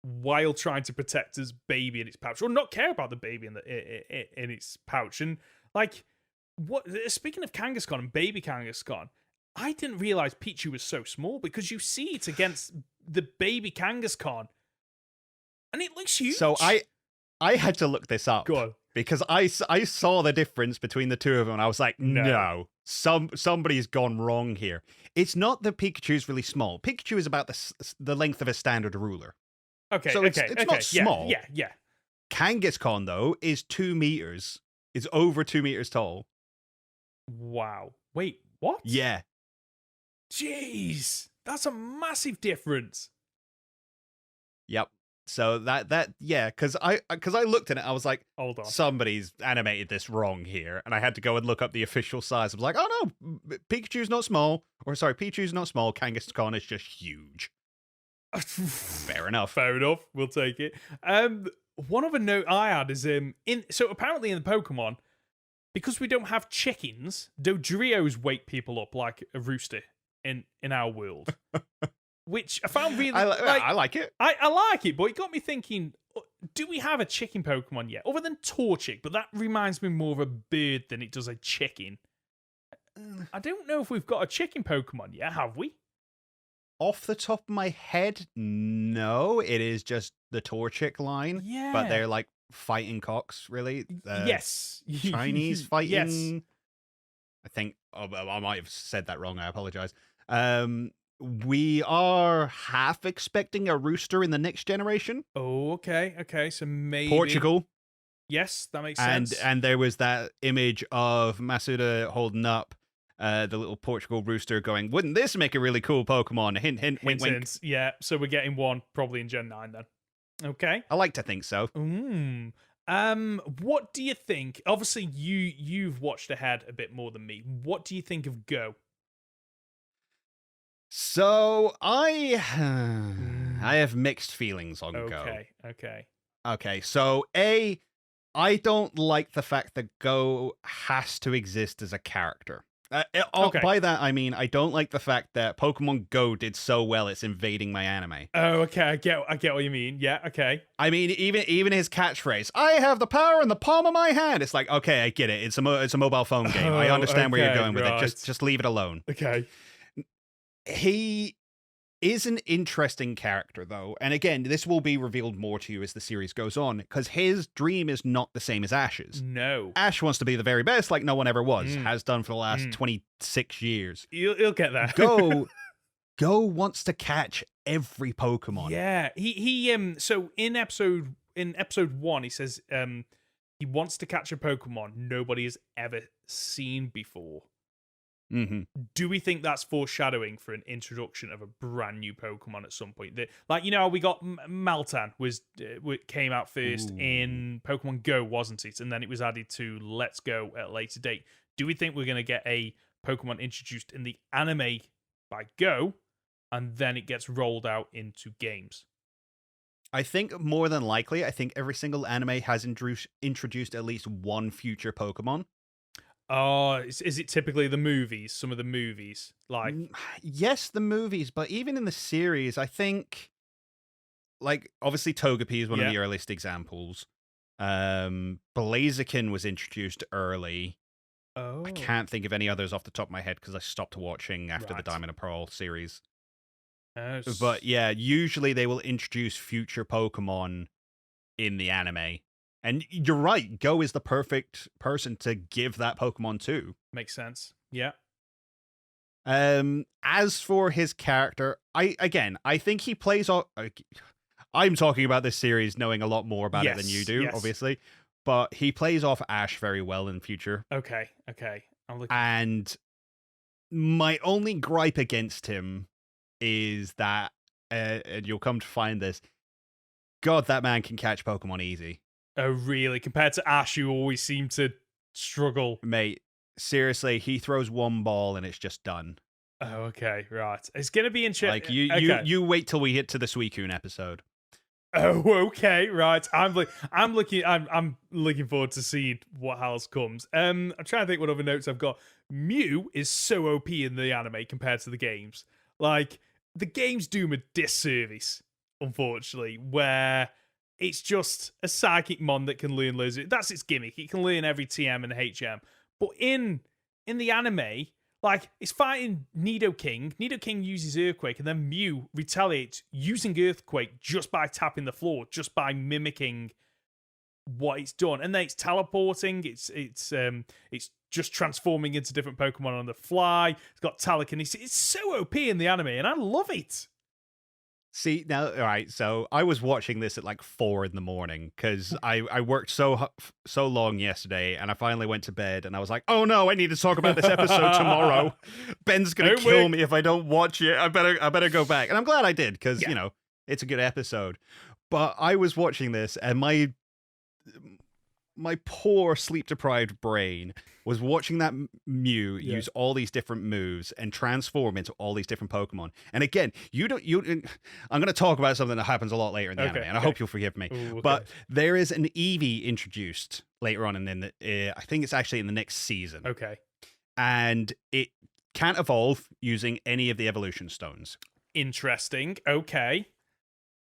while trying to protect its baby in its pouch, or not care about the baby in its pouch. And like, speaking of Kangaskhan and baby Kangaskhan, I didn't realize Pichu was so small because you see it against the baby Kangaskhan, and it looks huge. So I had to look this up. Go on. Because I saw the difference between the two of them, and I was like, no, somebody's gone wrong here. It's not that Pikachu's really small. Pikachu is about the length of a standard ruler. Okay, so it's not small. Yeah. Kangaskhan, though, is 2 meters. It's over 2 meters tall. Wow. Wait, what? Yeah. Jeez, that's a massive difference. Yep. So because I looked at it, I was like, hold on, somebody's animated this wrong here, and I had to go and look up the official size. I was like, oh no, Pichu's not small, Kangaskhan is just huge. Fair enough. We'll take it. One other note I had is so apparently in the Pokemon, because we don't have chickens, Dodrios wake people up like a rooster in our world. Which I found really... I like it. I like it, but it got me thinking, do we have a chicken Pokemon yet? Other than Torchic, but that reminds me more of a bird than it does a chicken. I don't know if we've got a chicken Pokemon yet, have we? Off the top of my head, no. It is just the Torchic line. Yeah. But they're like fighting cocks, really. Yes. Chinese fighting. Yes. I think... Oh, I might have said that wrong. I apologize. We are half expecting a rooster in the next generation. Oh, okay. So maybe... Portugal. Yes, that makes sense. And there was that image of Masuda holding up the little Portugal rooster going, wouldn't this make a really cool Pokemon? Hint, wink, wink. Yeah, so we're getting one probably in Gen 9 then. Okay. I like to think so. What do you think? Obviously, you've watched ahead a bit more than me. What do you think of Go? So I have mixed feelings on Go. Okay. So I don't like the fact that Go has to exist as a character. Okay. By that, I mean, I don't like the fact that Pokemon Go did so well, it's invading my anime. Oh, okay. I get what you mean. Yeah, okay. I mean, even his catchphrase, "I have the power in the palm of my hand." It's like, okay, I get it. It's a mobile phone game. I understand where you're going with it. Just leave it alone. Okay. He is an interesting character, though. And again, this will be revealed more to you as the series goes on, because his dream is not the same as Ash's. No. Ash wants to be the very best, like no one ever was, has done for the last 26 years. You'll get there. Go wants to catch every Pokemon. Yeah. He so in episode 1, he says he wants to catch a Pokemon nobody has ever seen before. Mm-hmm. Do we think that's foreshadowing for an introduction of a brand new Pokemon at some point? Like, you know, we got Maltan came out first in Pokemon Go, wasn't it? And then it was added to Let's Go at a later date. Do we think we're going to get a Pokemon introduced in the anime by Go, and then it gets rolled out into games? I think more than likely, every single anime has introduced at least one future Pokemon. Oh, is it typically the movies? Some of the movies, like yes, the movies, but even in the series, I think, like obviously Togepi is one of the earliest examples. Blaziken was introduced early. Oh, I can't think of any others off the top of my head because I stopped watching after the Diamond and Pearl series. But yeah, usually they will introduce future Pokemon in the anime. And you're right, Go is the perfect person to give that Pokemon to. Makes sense. Yeah. As for his character, I think he plays off. I'm talking about this series knowing a lot more about it than you do, obviously. But he plays off Ash very well in future. Okay. And my only gripe against him is that, and you'll come to find this, God, that man can catch Pokemon easy. Oh, really? Compared to Ash, you always seem to struggle. Mate, seriously, he throws one ball and it's just done. Oh, okay, right. It's going to be interesting. Like, you wait till we hit to the Suicune episode. Oh, okay, right. I'm looking forward to seeing what else comes. I'm trying to think what other notes I've got. Mew is so OP in the anime compared to the games. Like, the games do him a disservice, unfortunately, where it's just a psychic mon that can learn loads of... That's its gimmick. It can learn every TM and HM. But in the anime, like, it's fighting Nidoking. Nidoking uses Earthquake, and then Mew retaliates using Earthquake just by tapping the floor, just by mimicking what it's done. And then it's teleporting. It's just transforming into different Pokemon on the fly. It's got telekinesis. It's so OP in the anime, and I love it. See, now, all right, so I was watching this at like 4 a.m. because I worked so long yesterday, and I finally went to bed, and I was like, oh no, I need to talk about this episode tomorrow. Ben's going to kill me if I don't watch it. I better go back. And I'm glad I did, because, you know, it's a good episode. But I was watching this, and my poor sleep-deprived brain was watching that Mew use all these different moves and transform into all these different Pokemon. And again, I'm going to talk about something that happens a lot later in the anime, and I hope you'll forgive me. Ooh, okay. But there is an Eevee introduced later on, and then I think it's actually in the next season. Okay. And it can't evolve using any of the evolution stones. Interesting. Okay.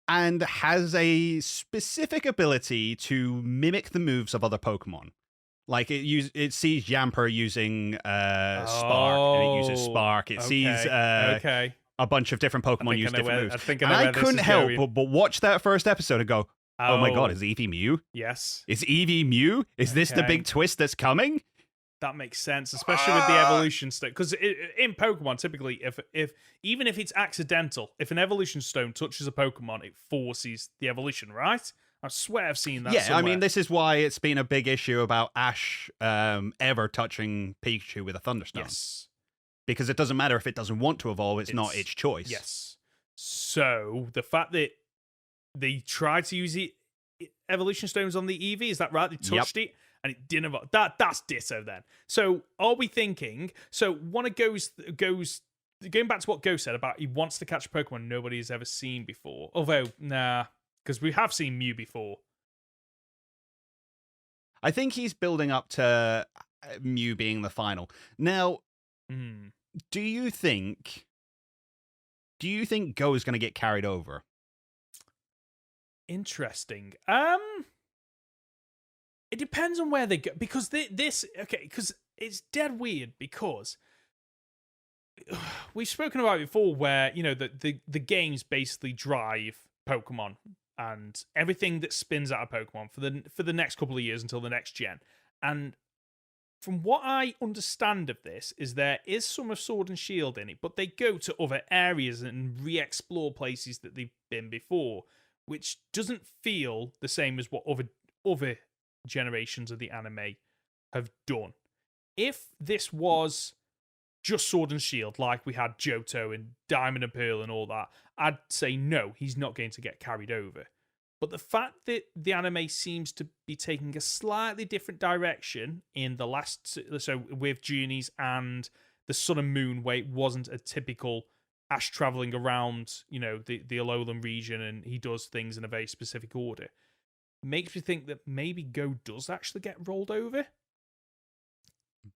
And has a specific ability to mimic the moves of other Pokemon. Like it sees Yamper using Spark, and it uses Spark. It sees a bunch of different Pokemon use different moves. I couldn't help but watch that first episode and go, oh my god, is Eevee Mew? Yes. Is Eevee Mew? Is this the big twist that's coming? That makes sense, especially with the evolution stone. Because in Pokemon, typically, if even if it's accidental, if an evolution stone touches a Pokemon, it forces the evolution, right? I swear I've seen that somewhere. I mean, this is why it's been a big issue about Ash ever touching Pikachu with a Thunderstone. Yes. Because it doesn't matter if it doesn't want to evolve, it's not its choice. Yes. So, the fact that they tried to use the evolution stones on the Eevee, is that right? They touched it? And it didn't evolve. That's ditto then. So are we thinking? So one of goes going back to what Go said about he wants to catch a Pokemon nobody has ever seen before. Although because we have seen Mew before. I think he's building up to Mew being the final. Now, Do you think Go is going to get carried over? Interesting. It depends on where they go, because because it's dead weird, because we've spoken about it before, where the games basically drive Pokemon and everything that spins out of Pokemon for the next couple of years until the next gen. And from what I understand of this, is there is some of Sword and Shield in it, but they go to other areas and re-explore places that they've been before, which doesn't feel the same as what other generations of the anime have done. If this was just Sword and Shield, like we had Johto and Diamond and Pearl and all that, I'd say no, he's not going to get carried over. But the fact that the anime seems to be taking a slightly different direction in the last, so with Journeys and the Sun and Moon, where it wasn't a typical Ash traveling around, the Alolan region, and he does things in a very specific order, makes me think that maybe Go does actually get rolled over.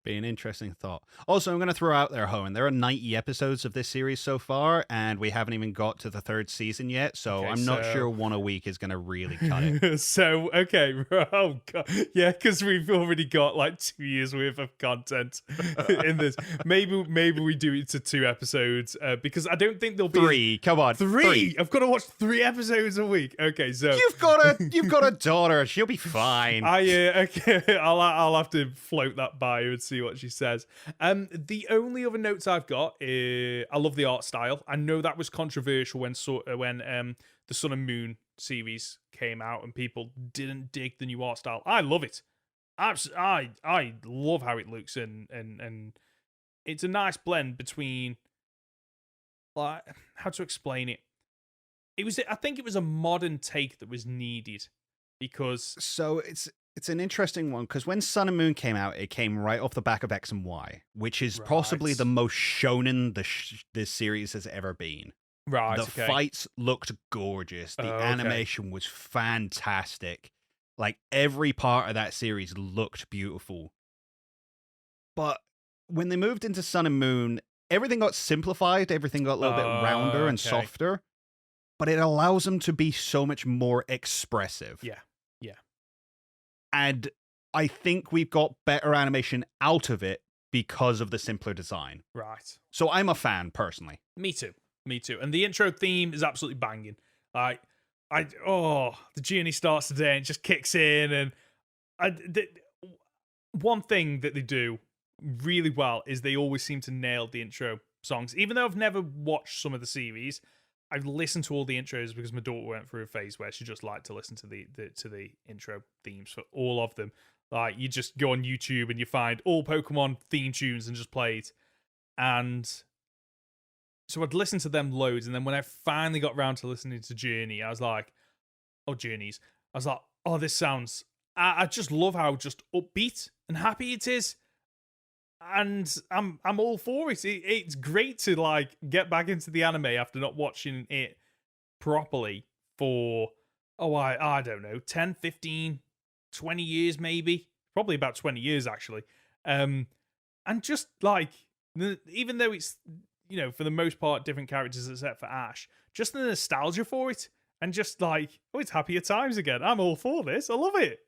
Be an interesting thought. Also, I'm going to throw out there, Hoenn, there are 90 episodes of this series so far, and we haven't even got to the 3rd season yet, so I'm not sure one a week is going to really cut it. So, okay. Oh, God. Yeah, because we've already got like 2 years worth of content in this. Maybe we do it to 2 episodes, because I don't think there'll be... 3, come on. 3? I've got to watch 3 episodes a week. Okay, so... You've got a daughter. She'll be fine. Okay. I'll have to float that by her and see what she says. The only other notes I've got is I love the art style. I know that was controversial when the Sun and Moon series came out and people didn't dig the new art style. I love it. I love how it looks, and it's a nice blend between, like, how to explain it. I think it was a modern take that was needed, because It's an interesting one, because when Sun and Moon came out, it came right off the back of X and Y, which is possibly the most shonen this series has ever been. Right. The fights looked gorgeous. The animation was fantastic. Like, every part of that series looked beautiful. But when they moved into Sun and Moon, everything got simplified. Everything got a little bit rounder and softer. But it allows them to be so much more expressive. Yeah. And I think we've got better animation out of it because of the simpler design. Right. So I'm a fan, personally. Me too. And the intro theme is absolutely banging. Like, the journey starts today and it just kicks in. And one thing that they do really well is they always seem to nail the intro songs. Even though I've never watched some of the series, I've listened to all the intros because my daughter went through a phase where she just liked to listen to the intro themes for all of them. Like, you just go on YouTube and you find all Pokemon theme tunes and just play it. And so I'd listen to them loads, and then when I finally got round to listening to Journey, I was like, Journeys. I was like, this sounds... I just love how just upbeat and happy it is. And I'm all for it. It's great to, like, get back into the anime after not watching it properly for, I don't know, 10, 15, 20 years maybe. Probably about 20 years, actually. And just, like, even though it's, for the most part, different characters except for Ash, just the nostalgia for it. And just like, it's happier times again. I'm all for this. I love it.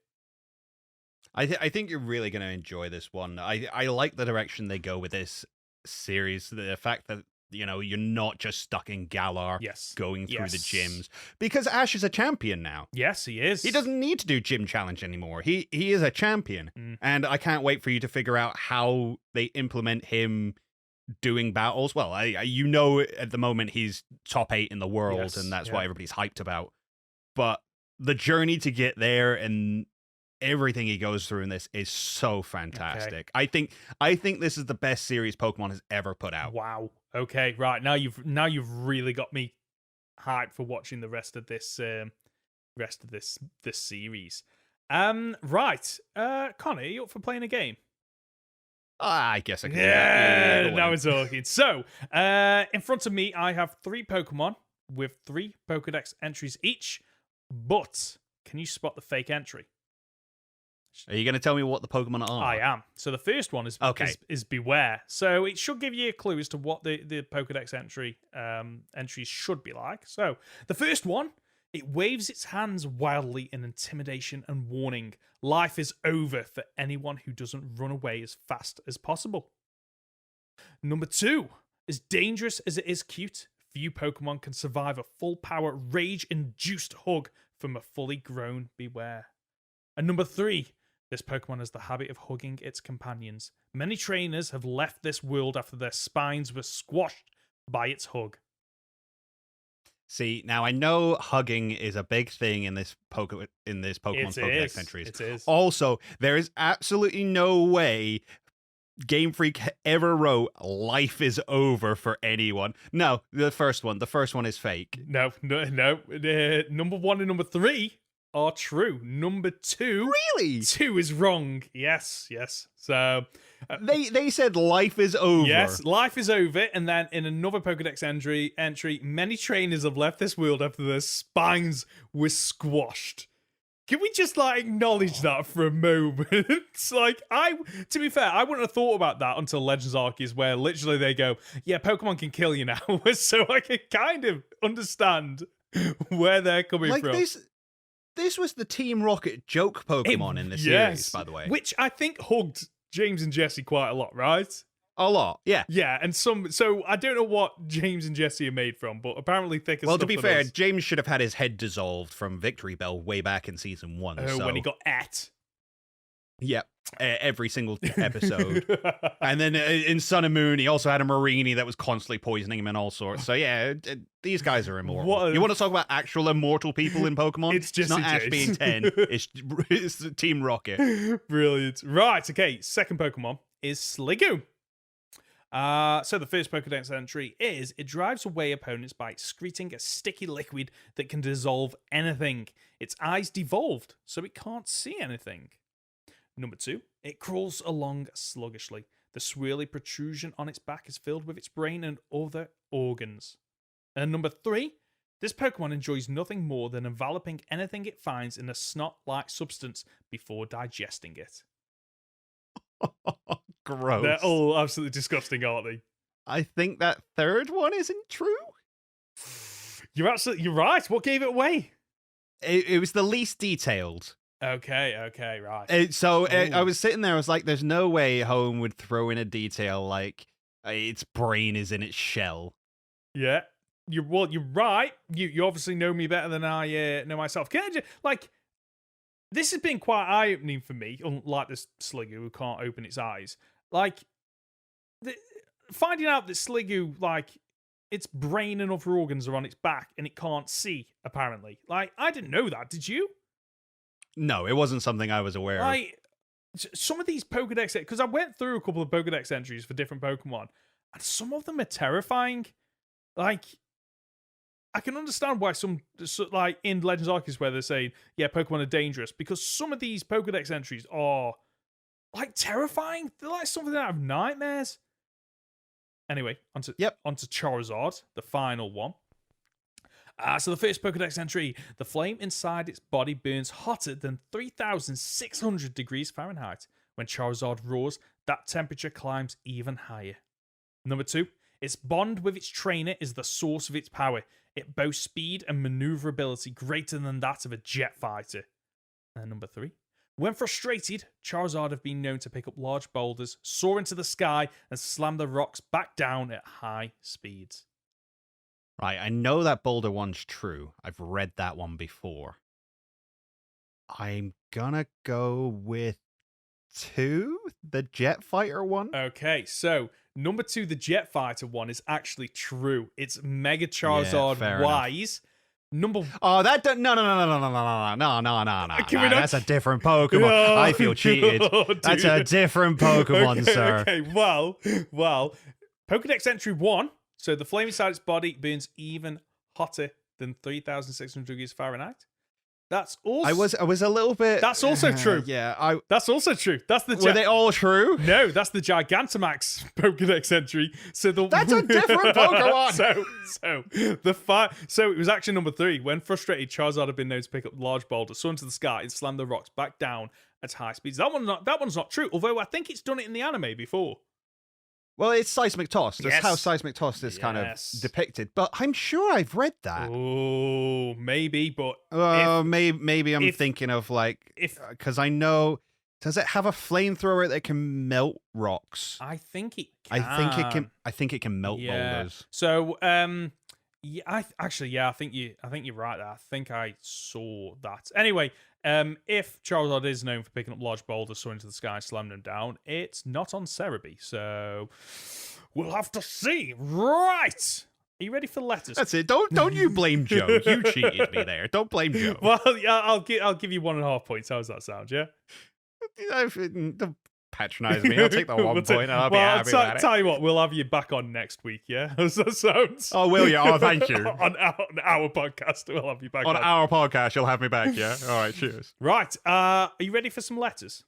I think you're really going to enjoy this one. I like the direction they go with this series. The fact that, you're not just stuck in Galar going through the gyms. Because Ash is a champion now. Yes, he is. He doesn't need to do gym challenge anymore. He is a champion. And I can't wait for you to figure out how they implement him doing battles. Well, at the moment he's top 8 in the world, and that's what everybody's hyped about. But the journey to get there and everything he goes through in this is so fantastic. Okay. I think this is the best series Pokemon has ever put out. Wow. Okay, right. Now you've really got me hyped for watching the rest of this series. Right. Conor, are you up for playing a game? I guess I can. Yeah, now we're talking. So, in front of me, I have 3 Pokemon with 3 Pokedex entries each. But can you spot the fake entry? Are you going to tell me what the Pokemon are? I am. So the first one is Beware. So it should give you a clue as to what the Pokedex entries should be like. So the first one, it waves its hands wildly in intimidation and warning. Life is over for anyone who doesn't run away as fast as possible. Number 2, as dangerous as it is cute, few Pokemon can survive a full-power, rage-induced hug from a fully grown Beware. And number 3, this Pokemon has the habit of hugging its companions. Many trainers have left this world after their spines were squashed by its hug. See, now I know hugging is a big thing in this Pokemon's Pokedex entries. It is. Also, there is absolutely no way Game Freak ever wrote "life is over" for anyone. No, the first one is fake. No. Number 1 and number 3 are true. Number 2, really? 2 is wrong. Yes. So they said life is over. Yes, life is over. And then in another Pokedex entry, many trainers have left this world after their spines were squashed. Can we just acknowledge that for a moment? It's to be fair, I wouldn't have thought about that until Legends Arceus, where literally they go, yeah, Pokemon can kill you now. So I can kind of understand where they're coming from. This was the Team Rocket joke Pokemon in the series, by the way. Which I think hugged James and Jesse quite a lot, right? A lot, yeah. Yeah, and so I don't know what James and Jesse are made from, but apparently thicker stuff. Well, to be fair, us. James should have had his head dissolved from Victory Bell way back in season 1. Oh, when he got ate. Yep, every single episode. And then in Sun and Moon, he also had a Marini that was constantly poisoning him and all sorts. So yeah, these guys are immortal. You want to talk about actual immortal people in Pokemon? It's not Ash being 10. It's Team Rocket. Brilliant. Right, okay, second Pokemon is Sliggoo. So the first Pokedex entry is, it drives away opponents by excreting a sticky liquid that can dissolve anything. Its eyes devolved, so it can't see anything. Number 2, it crawls along sluggishly. The swirly protrusion on its back is filled with its brain and other organs. And number 3, this Pokemon enjoys nothing more than enveloping anything it finds in a snot-like substance before digesting it. Gross. They're all absolutely disgusting, aren't they? I think that third one isn't true. You're right. What gave it away? It was the least detailed. Okay, right. I was sitting there, I was like, there's no way Home would throw in a detail like its brain is in its shell. Yeah. You're right. You obviously know me better than I know myself. Can I just, this has been quite eye-opening for me, unlike this Sliggoo who can't open its eyes. Finding out that Sliggoo, its brain and other organs are on its back and it can't see, apparently. I didn't know that. Did you? No, it wasn't something I was aware of. Some of these Pokedex, because I went through a couple of Pokedex entries for different Pokemon, and some of them are terrifying. I can understand why some, in Legends Arceus, where they're saying, yeah, Pokemon are dangerous, because some of these Pokedex entries are, terrifying. They're like something out of nightmares. Anyway, onto Charizard, the final one. So the first Pokedex entry, the flame inside its body burns hotter than 3,600 degrees Fahrenheit. When Charizard roars, that temperature climbs even higher. Number 2, its bond with its trainer is the source of its power. It boasts speed and maneuverability greater than that of a jet fighter. And number 3, when frustrated, Charizard have been known to pick up large boulders, soar into the sky, and slam the rocks back down at high speeds. Right, I know that Boulder one's true. I've read that one before. I'm gonna go with 2, the Jet Fighter one. Okay, so number 2, the Jet Fighter one is actually true. It's Mega Charizard Wise. No. That's a different Pokemon. Oh, I feel cheated. That's a different Pokemon, sir. Okay, well, Pokedex entry 1. So the flame inside its body burns even hotter than 3,600 degrees Fahrenheit. That's also. I was a little bit. That's also true. Yeah, That's also true. That's the. Were they all true? No, that's the Gigantamax Pokedex entry. So that's a different Pokemon. So it was actually number 3. When frustrated, Charizard had been known to pick up large boulders, soar into the sky, and slam the rocks back down at high speeds. That one's not true. Although I think it's done it in the anime before. Well, it's seismic toss. That's Yes. how seismic toss is kind of depicted. But I'm sure I've read that. Oh, maybe, but maybe I'm thinking of because I know. Does it have a flamethrower that can melt rocks? I think it can. I think it can melt boulders. So, yeah, I think you're right there. I think I saw that. Anyway, if Charizard is known for picking up large boulders, soaring into the sky, slamming them down, it's not on Cerebi. So we'll have to see. Right. Are you ready for letters? That's it. Don't you blame Joe. You cheated me there. Don't blame Joe. Well, yeah, I'll give you 1.5 points. How does that sound? Yeah. Don't patronize me. I'll take the 1 point and I'll be happy about it. Tell you what, we'll have you back on next week, yeah? How's that sound? Oh, will you? Oh, thank you. on our podcast, we'll have you back on our podcast, you'll have me back, yeah? All right, cheers. Right. Are you ready for some letters?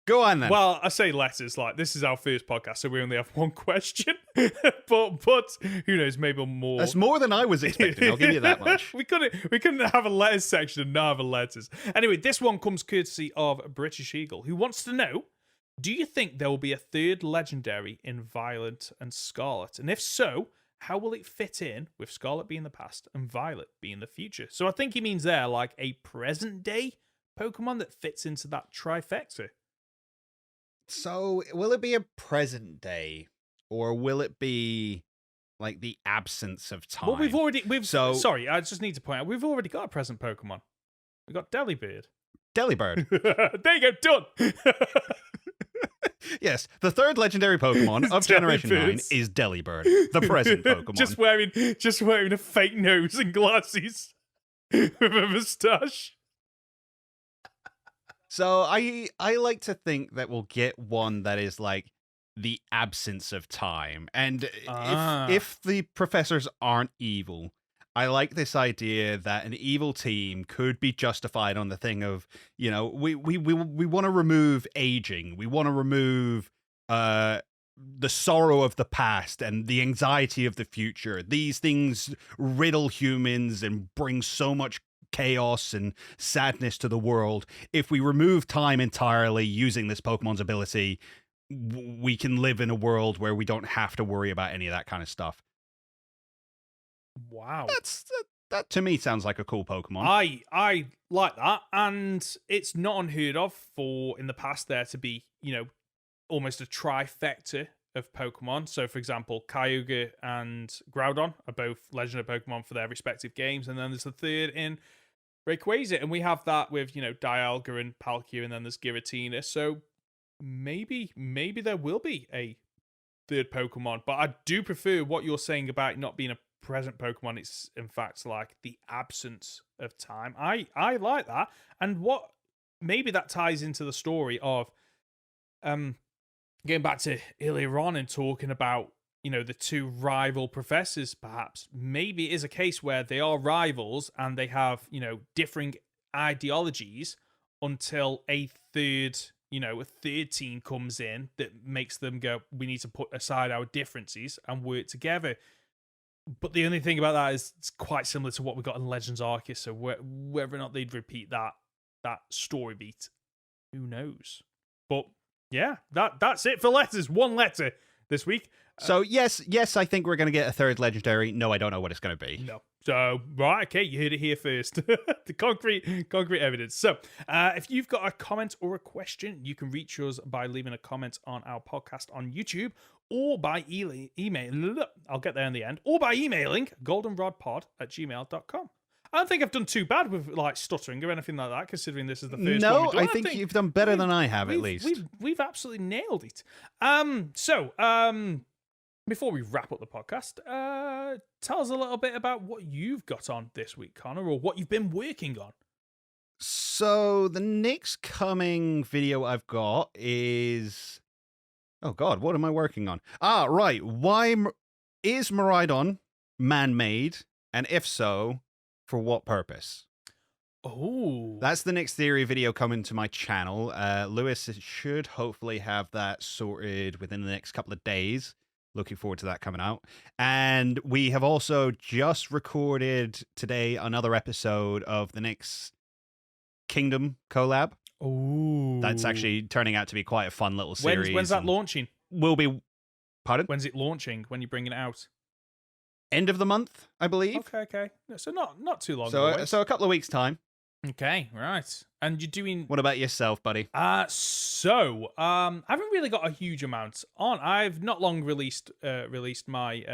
Go on, then. Well, I say letters, like, this is our first podcast, so we only have one question. but who knows, maybe more. That's more than I was expecting, I'll give you that much. we couldn't have a letters section and not have a letters. Anyway, this one comes courtesy of British Eagle, who wants to know, do you think there will be a third legendary in Violet and Scarlet? And if so, how will it fit in with Scarlet being the past and Violet being the future? So I think he means there, like, a present-day Pokemon that fits into that trifecta. So, will it be a present day, or will it be like the absence of time? Well, sorry, I just need to point out, we've already got a present Pokemon. We've got Delibird. Delibird. There you go, done. Yes, the third legendary Pokemon of Generation 9 is Delibird, the present Pokemon. just wearing a fake nose and glasses with a moustache. So I like to think that we'll get one that is like the absence of time. And if the professors aren't evil, I like this idea that an evil team could be justified on the thing of, you know, we want to remove aging. We want to remove the sorrow of the past and the anxiety of the future. These things riddle humans and bring so much chaos and sadness to the world. If we remove time entirely using this Pokemon's ability, we can live in a world where we don't have to worry about any of that kind of stuff. Wow. That to me sounds like a cool Pokemon. I like that, and it's not unheard of for in the past there to be, you know, almost a trifecta of Pokemon. So, for example, Kyogre and Groudon are both Legend of Pokemon for their respective games, and then there's the third in Rayquaza, and we have that with, you know, Dialga and Palkia, and then there's Giratina. So maybe there will be a third Pokemon, but I do prefer what you're saying about it not being a present Pokemon. It's in fact like the absence of time. I like that, and what maybe that ties into the story of getting back to earlier on and talking about, you know, the two rival professors. Perhaps maybe it is a case where they are rivals and they have, you know, differing ideologies until a third team comes in that makes them go, we need to put aside our differences and work together. But the only thing about that is it's quite similar to what we got in Legends Arceus, so whether or not they'd repeat that story beat, who knows? But yeah, that's it for letters. One letter this week. So yes, I think we're going to get a third legendary. No, I don't know what it's going to be. No. So, right, okay, you heard it here first. The concrete evidence. So, if you've got a comment or a question, you can reach us by leaving a comment on our podcast on YouTube, or by email. I'll get there in the end. Or by emailing goldenrodpod@gmail.com. I don't think I've done too bad with like stuttering or anything like that, considering this is the first one we've done. I think you've done better than I have, at least. We've absolutely nailed it. Before we wrap up the podcast, tell us a little bit about what you've got on this week, Conor, or what you've been working on. So the next coming video I've got is... Oh, God, what am I working on? Ah, right. Why is Miraidon man-made? And if so, for what purpose? Oh. That's the next theory video coming to my channel. Lewis should hopefully have that sorted within the next couple of days. Looking forward to that coming out. And we have also just recorded today another episode of the next Kingdom collab. Oh, That's actually turning out to be quite a fun little series. When's that launching? Will be, pardon? When's it launching? When you bringing it out? End of the month, I believe. Okay. So not too long. So a couple of weeks' time. Okay, right. And you're doing. What about yourself, buddy? I haven't really got a huge amount on. I've not long released my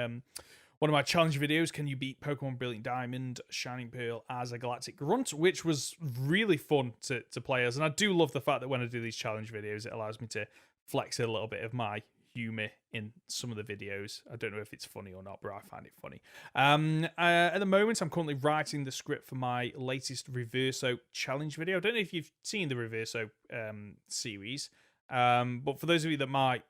one of my challenge videos. Can you beat Pokemon Brilliant Diamond, Shining Pearl as a Galactic Grunt, which was really fun to play as. And I do love the fact that when I do these challenge videos, it allows me to flex a little bit of my humor in some of the videos. I don't know if it's funny or not, but I find it funny. At the moment, I'm currently writing the script for my latest Reverso challenge video. I don't know if you've seen the Reverso series, but for those of you that might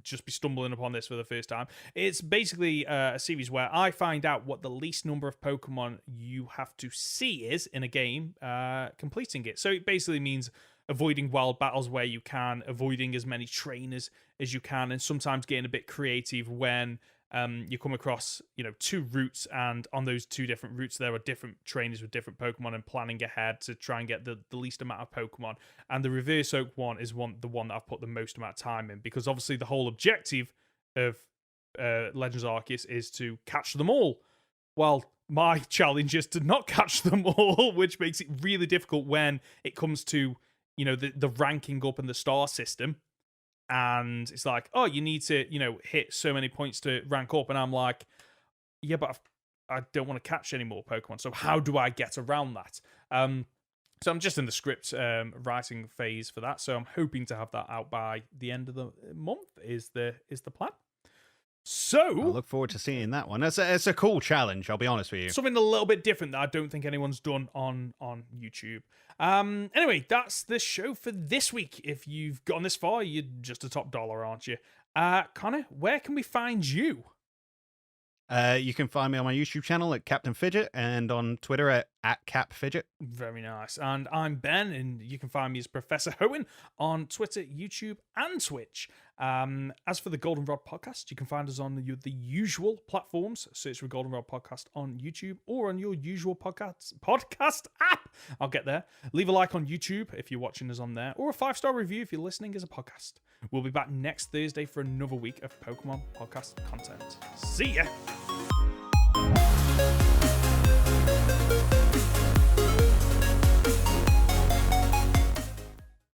just be stumbling upon this for the first time, it's basically a series where I find out what the least number of Pokemon you have to see is in a game, completing it. So it basically means avoiding wild battles where you can, avoiding as many trainers as you can, and sometimes getting a bit creative when you come across, two routes, and on those two different routes there are different trainers with different Pokemon, and planning ahead to try and get the least amount of Pokemon. And the Reverse Oak one is the one that I've put the most amount of time in, because obviously the whole objective of Legends Arceus is to catch them all. Well, my challenge is to not catch them all, which makes it really difficult when it comes to the ranking up in the star system. And it's like, oh, you need to, hit so many points to rank up. And I'm like, yeah, but I don't want to catch any more Pokemon. So how do I get around that? So I'm just in the script writing phase for that. So I'm hoping to have that out by the end of the month is the plan. So I look forward to seeing that one. It's a cool challenge, I'll be honest with you. Something a little bit different that I don't think anyone's done on YouTube. Anyway, that's the show for this week. If you've gotten this far, you're just a top dollar, aren't you? Conor, where can we find you? You can find me on my YouTube channel at Captain Fidget, and on Twitter at CapFidget. Very nice. And I'm Ben, and you can find me as Professor Hoenn on Twitter, YouTube, and Twitch. As for the Goldenrod Podcast, you can find us on the usual platforms. Search for Goldenrod Podcast on YouTube or on your usual podcast app. I'll get there. Leave a like on YouTube if you're watching us on there, or a 5-star review if you're listening as a podcast. We'll be back next Thursday for another week of Pokemon podcast content. See ya!